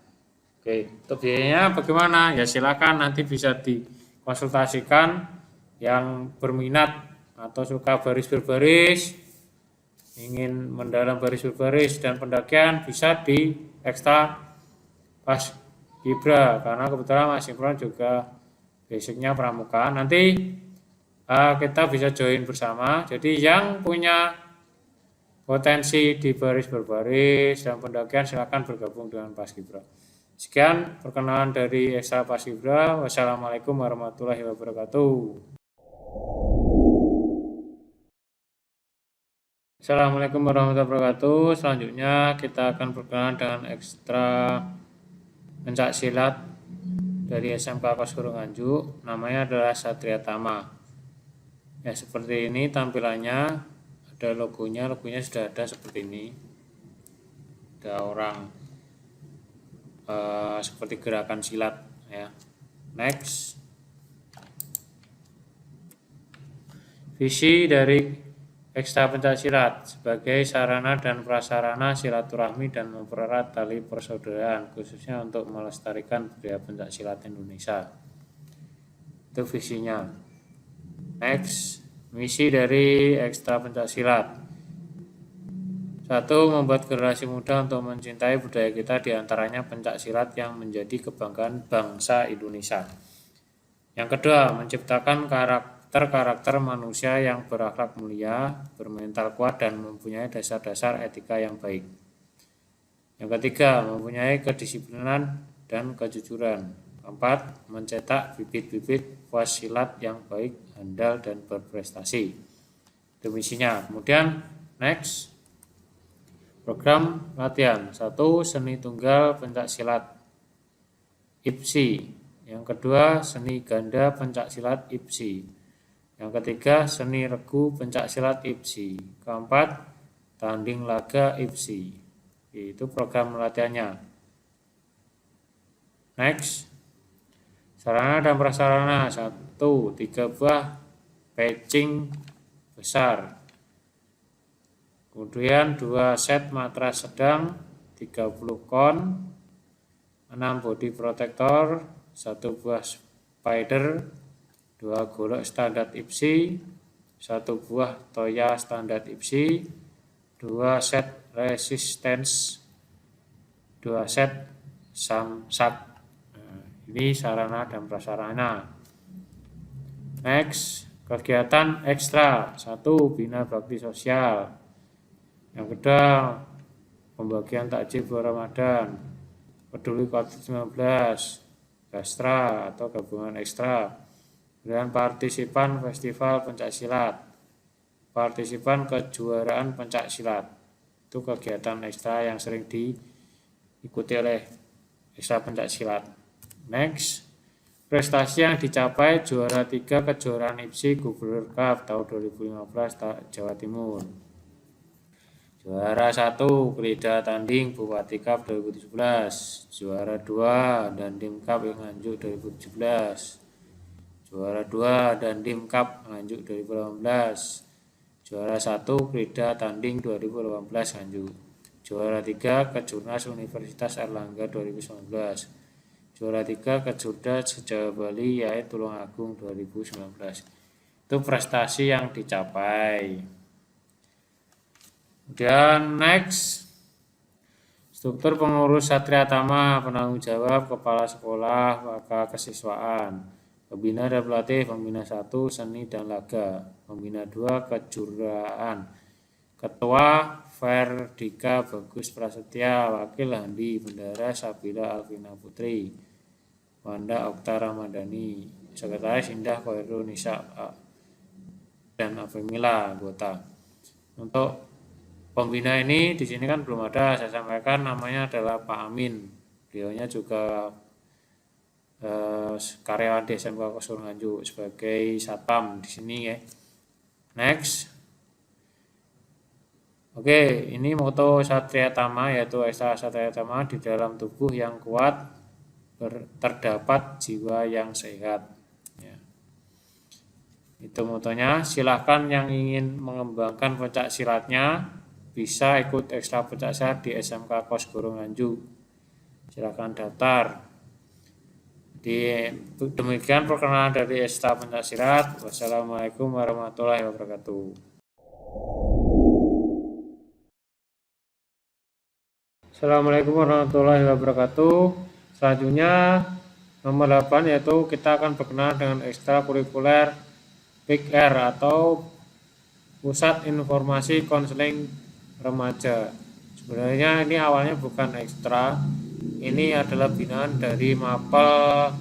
Oke, untuk biayanya bagaimana? Ya silakan nanti bisa dikonsultasikan yang berminat atau suka baris berbaris, ingin mendalam baris berbaris dan pendakian bisa di ekstra Paskibra karena kebetulan Mas Imron juga basicnya Pramuka. Nanti kita bisa join bersama. Jadi yang punya potensi di baris berbaris dan pendakian silakan bergabung dengan Paskibra. Sekian perkenalan dari Ekstra Paskibra. Wassalamualaikum warahmatullahi wabarakatuh. Assalamualaikum warahmatullahi wabarakatuh. Selanjutnya kita akan perkenalan dengan Ekstra Pencak Silat dari SMK Kosgoro Nganjuk. Namanya adalah Satria Tama. Ya seperti ini tampilannya, ada logonya sudah ada seperti ini, ada orang seperti gerakan silat ya. Next, visi dari Ekstra Pencak Silat sebagai sarana dan prasarana silaturahmi dan mempererat tali persaudaraan khususnya untuk melestarikan budaya pencak silat Indonesia. Itu visinya. Next, misi dari Ekstra Pencak Silat. 1. Membuat generasi muda untuk mencintai budaya kita, diantaranya pencak silat yang menjadi kebanggaan bangsa Indonesia. Yang kedua, menciptakan karakter manusia yang berakhlak mulia, bermental kuat, dan mempunyai dasar-dasar etika yang baik. Yang ketiga, mempunyai kedisiplinan dan kejujuran. 4. Mencetak bibit-bibit wasilat yang baik, handal, dan berprestasi. Itu misinya. Kemudian next, program latihan. 1. Seni tunggal pencak silat IPSI. Yang kedua, seni ganda pencak silat IPSI. Yang ketiga, seni regu pencak silat IPSI. Keempat, tanding laga IPSI. Itu program latihannya. Next, sarana dan prasarana. 1. 3 buah patching besar. Kemudian 2 set matras sedang 30 kon, 6 body protector, 1 buah spider, 2 golok standar IPSI, 1 buah toya standar IPSI, 2 set resistance, 2 set samsak. Ini sarana dan prasarana. Next, kegiatan ekstra. 1. Bina bakti sosial. Yang kedua, pembagian takjil bulan Ramadan, peduli COVID-19, Gastra atau gabungan ekstra. Kemudian partisipan festival pencak silat, partisipan kejuaraan pencak silat. Itu kegiatan ekstra yang sering diikuti oleh Ekstra Pencak Silat. Next, prestasi yang dicapai juara 3 kejuaraan IPSI Gubernur Cup tahun 2015 Jawa Timur. Juara 1 Krida Tanding Bupati Cup 2017. Juara 2 Dandim Cup Nganjuk 2017. Juara 2 Dandim Cup Nganjuk 2018. Juara 1 Krida Tanding 2018 Nganjuk. Juara 3 Kejurnas Universitas Airlangga 2019. Juara 3 Kejurda Jawa Bali yaitu Tulungagung 2019. Itu prestasi yang dicapai. Dan next, struktur pengurus Satria Tama, penanggung jawab, kepala sekolah, maka kesiswaan, pembina dan pelatih, pembina 1 seni dan laga, pembina 2 kejuaraan, ketua Ferdika Bagus Prasetya, wakil Handi, bendara Sabila Alvina Putri, Wanda Okta Ramadhani, Sekretaris Indah Khairul Nisa dan Afemila anggota. Untuk pembina ini di sini kan belum ada, saya sampaikan namanya adalah Pak Amin. Beliaunya juga karyawan di SMK Kosgoro Nganjuk sebagai satpam di sini ya. Next. Oke, ini moto Satria Tama yaitu Ekstra Satria Tama, di dalam tubuh yang kuat terdapat jiwa yang sehat. Ya. Itu motonya. Silahkan yang ingin mengembangkan pencak silatnya bisa ikut ekstra pencak silat di SMK Kosgoro Nganjuk. Silahkan daftar. Demikian perkenalan dari ekstra pencak silat. Wassalamualaikum warahmatullahi wabarakatuh. Assalamualaikum warahmatullahi wabarakatuh. Selanjutnya nomor 8 yaitu kita akan berkenalan dengan ekstrakurikuler PIKR atau Pusat Informasi Konseling Remaja. Sebenarnya ini awalnya bukan ekstra, ini adalah binaan dari Mapel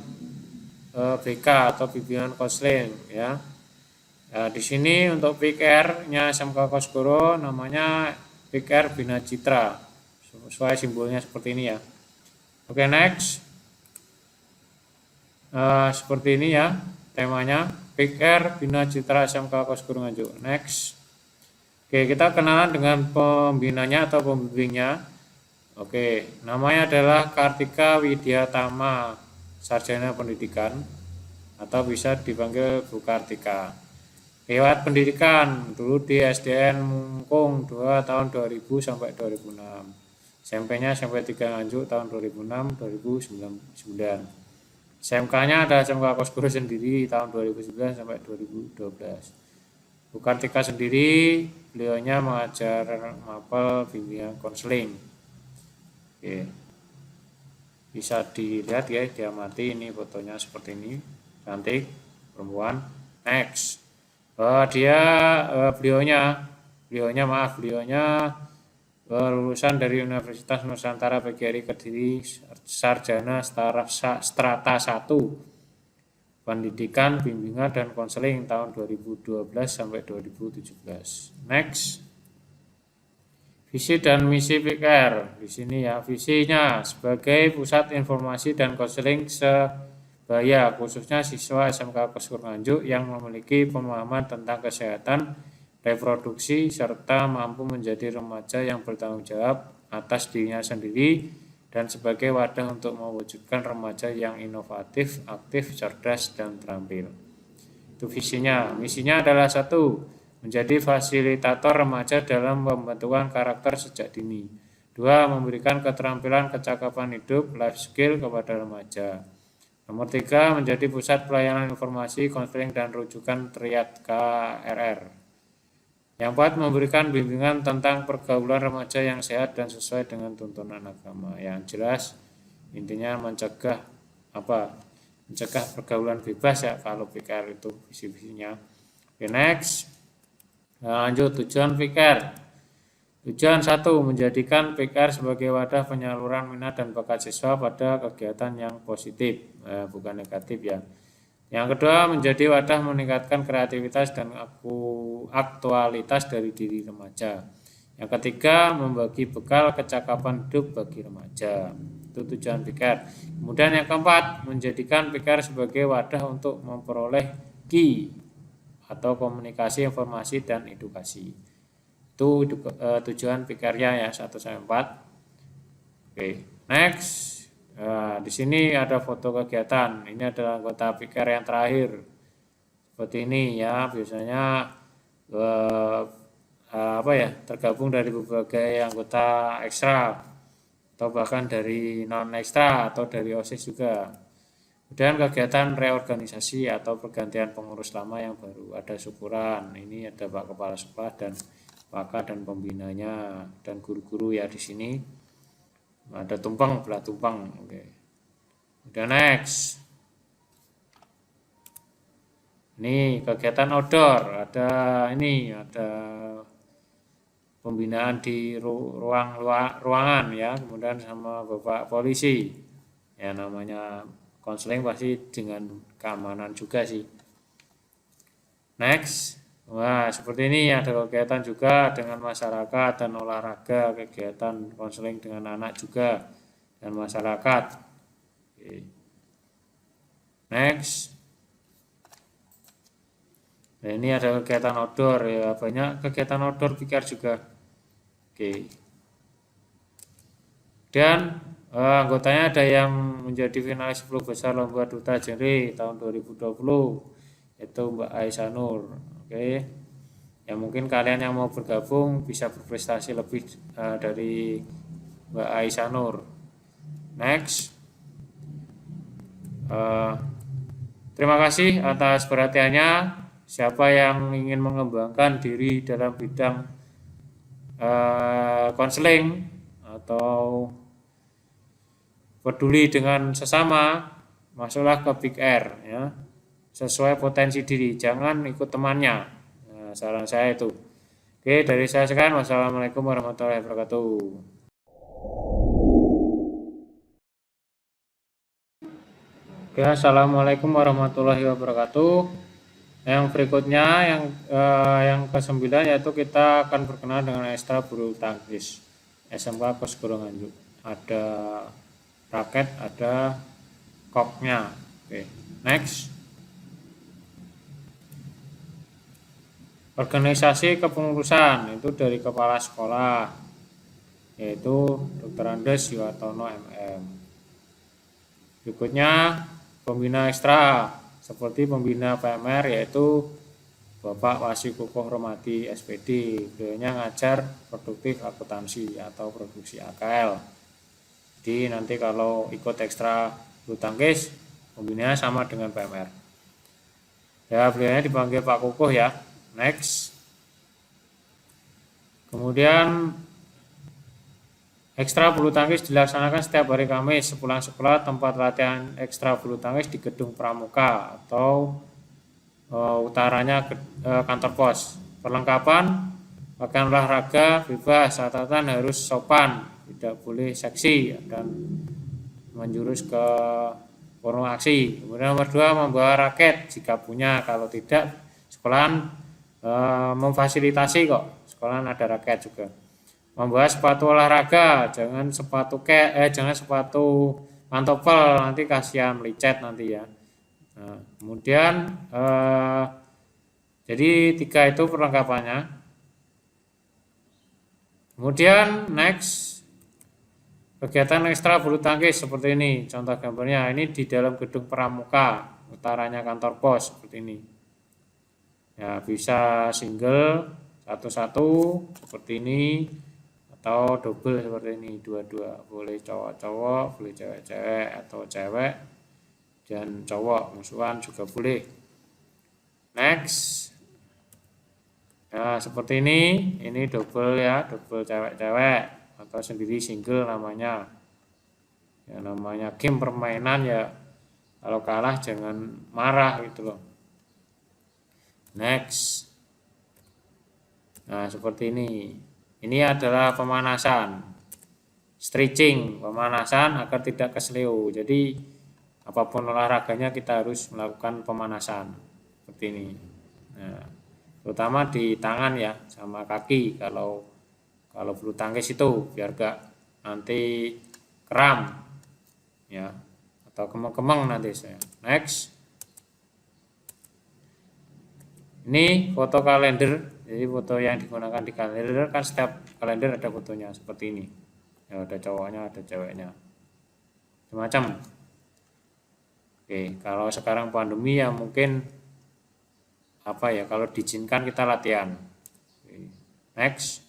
BK atau bimbingan konseling ya. Nah, di sini untuk PIKR-nya SMK Kosgoro namanya PIKR Bina Citra. Sesuai simbolnya seperti ini ya. Oke, next. Seperti ini ya temanya, PIKR Bina Citra SMK Kosgoro Nganjuk. Next. Oke, kita kenalan dengan pembinanya atau pembimbingnya. Oke, namanya adalah Kartika Widyatama, Sarjana Pendidikan atau bisa dipanggil Bu Kartika. Lewat pendidikan dulu di SDN Mungkung 2 tahun 2000 sampai 2006. SMP-nya SMP 3 Nganjuk tahun 2006-2009. SMK-nya ada SMK Kosgoro sendiri tahun 2009 sampai 2012. Bu Kartika sendiri, beliaunya mengajar mapel bimbingan konseling. Oke. Bisa dilihat ya, diamati ini fotonya seperti ini. Cantik, perempuan. Next. Beliaunya lulusan dari Universitas Nusantara PGRI Kediri, sarjana strata 1 Pendidikan, Bimbingan dan Konseling tahun 2012 sampai 2017. Next. Visi dan misi PIKR. Di sini ya, visinya sebagai pusat informasi dan konseling sebaya khususnya siswa SMK Kosgoro Nganjuk yang memiliki pemahaman tentang kesehatan reproduksi serta mampu menjadi remaja yang bertanggung jawab atas dirinya sendiri dan sebagai wadah untuk mewujudkan remaja yang inovatif, aktif, cerdas, dan terampil. Itu visinya. Misinya adalah 1. Menjadi fasilitator remaja dalam pembentukan karakter sejak dini. 2. Memberikan keterampilan kecakapan hidup, life skill kepada remaja. Nomor 3. Menjadi pusat pelayanan informasi, konseling, dan rujukan triad KRR. Yang 4, memberikan bimbingan tentang pergaulan remaja yang sehat dan sesuai dengan tuntunan agama. Yang jelas intinya mencegah pergaulan bebas ya kalau PIKR itu visi-visinya. Oke, next. Lanjut tujuan PIKR. Tujuan 1, menjadikan PIKR sebagai wadah penyaluran minat dan bakat siswa pada kegiatan yang positif, bukan negatif ya. Yang kedua, menjadi wadah meningkatkan kreativitas dan aktualitas dari diri remaja. Yang ketiga, membagi bekal kecakapan hidup bagi remaja. Itu tujuan PIKR. Kemudian yang keempat, menjadikan PIKR sebagai wadah untuk memperoleh KI atau komunikasi, informasi, dan edukasi. Itu tujuan PIKR-nya ya 1-4. Oke, next. Nah, di sini ada foto kegiatan. Ini adalah anggota PIKR yang terakhir. Seperti ini ya, biasanya tergabung dari berbagai anggota ekstra atau bahkan dari non ekstra atau dari OSIS juga. Kemudian kegiatan reorganisasi atau pergantian pengurus lama yang baru. Ada syukuran. Ini ada Pak Kepala Sekolah dan Pak dan pembinanya dan guru-guru ya di sini. Ada tumpeng, belah tumpeng. Oke. Udah next. Ini kegiatan outdoor. Ada pembinaan di ruangan ya. Kemudian sama Bapak polisi. Ya namanya konseling pasti dengan keamanan juga sih. Next, wah seperti ini ada kegiatan juga dengan masyarakat dan olahraga, kegiatan konseling dengan anak juga dan masyarakat. Oke. Next, nah ini ada kegiatan outdoor ya, banyak kegiatan outdoor pikir juga. Oke. Dan anggotanya ada yang menjadi finalis 10 besar lomba duta genre tahun 2020 yaitu Mbak Aisyah-Nur. Oke. Ya mungkin kalian yang mau bergabung bisa berprestasi lebih dari Mbak Aisyah-Nur. Next. Terima kasih atas perhatiannya. Siapa yang ingin mengembangkan diri dalam bidang konseling atau peduli dengan sesama, masuklah ke Big Air ya. Sesuai potensi diri, jangan ikut temannya. Nah, saran saya itu. Oke, dari saya sekian. Wassalamualaikum warahmatullahi wabarakatuh. Oke, assalamualaikum warahmatullahi wabarakatuh. Yang berikutnya yang ke-9 yaitu kita akan berkenalan dengan ekstra bulu tangkis SMK Kosgoro Nganjuk. Ada raket, ada koknya. Oke, next. Organisasi kepengurusan itu dari kepala sekolah yaitu Dr. Andes Yuwatono MM. Berikutnya pembina ekstra seperti pembina PMR yaitu Bapak Wasi Kukuh Romadi SPD. Beliaunya ngajar produktif akuntansi atau produksi AKL. Jadi nanti kalau ikut ekstra bulu tangkis pembinanya sama dengan PMR. Ya beliaunya dipanggil Pak Kukuh ya. Next. Kemudian ekstra bulu tangkis dilaksanakan setiap hari Kamis sepulang sekolah. Tempat latihan ekstra bulu tangkis di Gedung Pramuka atau utaranya kantor pos. Perlengkapan pakaian olahraga bebas, catatan harus sopan, tidak boleh seksi dan menjurus ke porno aksi. Kemudian nomor 2 membawa raket jika punya, kalau tidak sekolahan memfasilitasi kok, sekolahan ada raket juga. Membawa sepatu olahraga, jangan sepatu pantopel, nanti kasihan licet nanti ya. Nah, kemudian jadi 3 itu perlengkapannya. Kemudian next, kegiatan ekstra bulu tangkis seperti ini. Contoh gambarnya ini di dalam Gedung Pramuka, utaranya kantor pos seperti ini. Ya bisa single satu-satu seperti ini atau double seperti ini, dua-dua. Boleh cowok-cowok, boleh cewek-cewek atau cewek dan cowok musuhan juga boleh. Next. Nah, seperti ini double ya, double cewek-cewek atau sendiri single namanya. Ya namanya game permainan ya. Kalau kalah jangan marah gitu loh. Next. Nah, seperti ini. Ini adalah pemanasan. Stretching, pemanasan agar tidak kesleo. Jadi apapun olahraganya kita harus melakukan pemanasan. Seperti ini. Nah, terutama di tangan ya sama kaki kalau bulu tangkis itu biar gak nanti kram ya atau kemeng-kemeng nanti saya. Next. Ini foto kalender, jadi foto yang digunakan di kalender kan setiap kalender ada fotonya seperti ini. Ya ada cowoknya, ada ceweknya, semacam. Oke, kalau sekarang pandemi ya mungkin apa ya, kalau diizinkan kita latihan. Oke, next.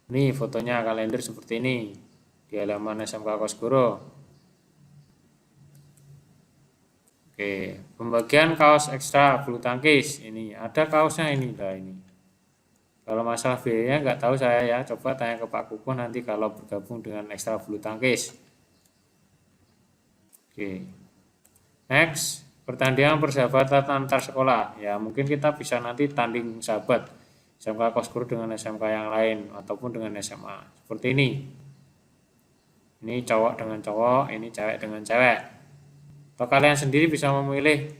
Ini fotonya kalender seperti ini di halaman SMK Kosgoro. Oke, pembagian kaos ekstra bulu tangkis ini ada kaosnya ini lah ini. Kalau masalah biayanya nggak tahu saya ya, coba tanya ke Pak Kukuh nanti kalau bergabung dengan ekstra bulu tangkis. Oke, next, pertandingan persahabatan antar sekolah. Ya mungkin kita bisa nanti tanding sahabat SMK Kosgoro dengan SMK yang lain ataupun dengan SMA seperti ini. Ini cowok dengan cowok, ini cewek dengan cewek. Atau kalian sendiri bisa memilih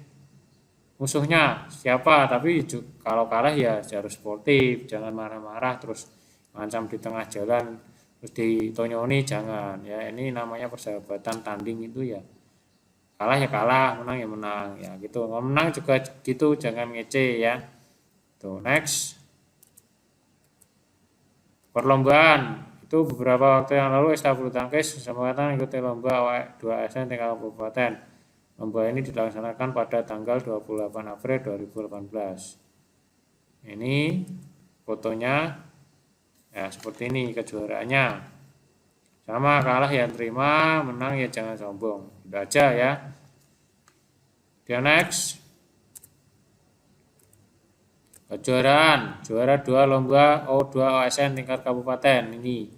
musuhnya siapa, tapi kalau kalah ya harus sportif, jangan marah-marah terus ngancam di tengah jalan terus ditonyoni, jangan ya. Ini namanya persahabatan tanding itu ya, kalah ya kalah, menang ya menang ya gitu. Kalau menang juga gitu, jangan ngece ya. Tuh, next. Perlombaan itu beberapa waktu yang lalu Ekstra Bulu Tangkis kesempatan ikuti lomba 2 ASN tingkat kabupaten. Lomba ini dilaksanakan pada tanggal 28 April 2018. Ini fotonya ya seperti ini kejuaraannya. Sama, kalah ya terima, menang ya jangan sombong. Udah aja ya. Dia next. Kejuaraan, juara 2 lomba O2 OSN tingkat kabupaten ini.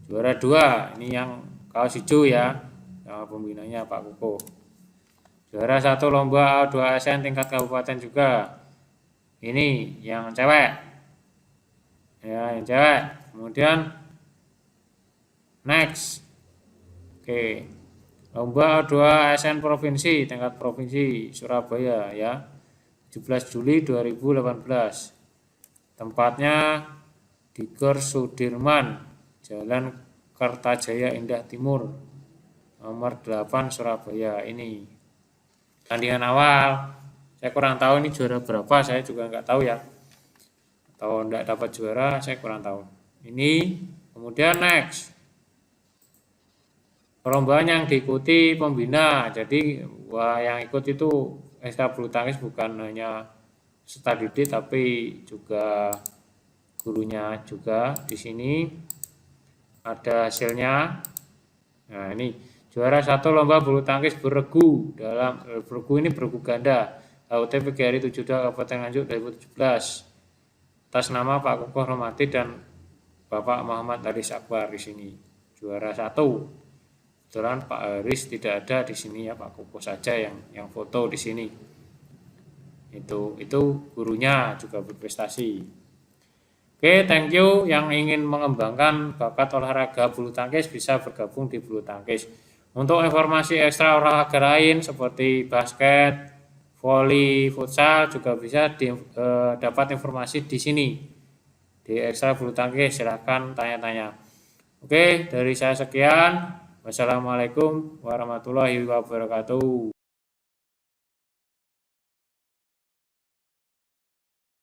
Juara 2, ini yang kaos hijau ya, sama pembinanya Pak Kuko. Juara 1 lomba O2 OSN tingkat kabupaten juga. Ini yang cewek. Ya, yang cewek. Kemudian next. Oke. Lomba O2 ASN provinsi tingkat provinsi Surabaya ya. 17 Juli 2018. Tempatnya di Gor Sudirman, Jalan Kertajaya Indah Timur, nomor 8 Surabaya. Ini tandingan awal. Saya kurang tahu ini juara berapa, saya juga nggak tahu ya. Atau enggak dapat juara, saya kurang tahu. Ini kemudian next. Perlombaan yang diikuti pembina. Jadi yang ikut itu Ekstra Bulu Tangkis bukan hanya peserta didik tapi juga gurunya juga. Di sini ada hasilnya. Nah, ini juara 1 lomba bulu tangkis beregu, dalam beregu ini beregu ganda HUT PGRI 72 Kabupaten Nganjuk 2017 atas nama Pak Kukoh Romati dan Bapak Muhammad Haris Akbar. Di sini juara 1. Kebetulan Pak Haris tidak ada di sini ya, Pak Kukoh saja yang foto di sini. Itu gurunya juga berprestasi. Oke, thank you. Yang ingin mengembangkan bakat olahraga bulu tangkis bisa bergabung di bulu tangkis. Untuk informasi ekstra olahraga lain seperti basket, voli, futsal juga bisa dapat informasi di sini di Ekstra Bulu Tangkis. Silahkan tanya-tanya. Oke, dari saya sekian. Wassalamualaikum warahmatullahi wabarakatuh.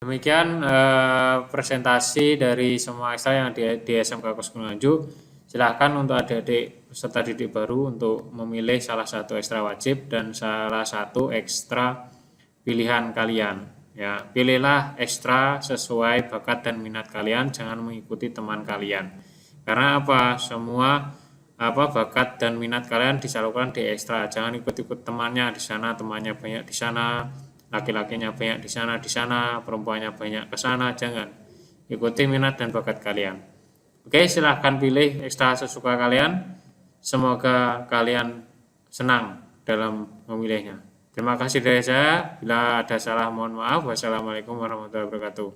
Demikian presentasi dari semua ekstra yang di SMK Kos Gunung Nganjuk. Silahkan untuk adik-adik peserta didik baru untuk memilih salah satu ekstra wajib dan salah satu ekstra pilihan kalian. Ya, pilihlah ekstra sesuai bakat dan minat kalian, jangan mengikuti teman kalian. Karena apa? Semua bakat dan minat kalian disalurkan di ekstra. Jangan ikut-ikut temannya di sana, temannya banyak di sana, laki-lakinya banyak di sana, perempuannya banyak ke sana. Jangan. Ikuti minat dan bakat kalian. Oke, silahkan pilih ekstra sesuka kalian. Semoga kalian senang dalam memilihnya. Terima kasih dari saya. Bila ada salah mohon maaf. Wassalamualaikum warahmatullahi wabarakatuh.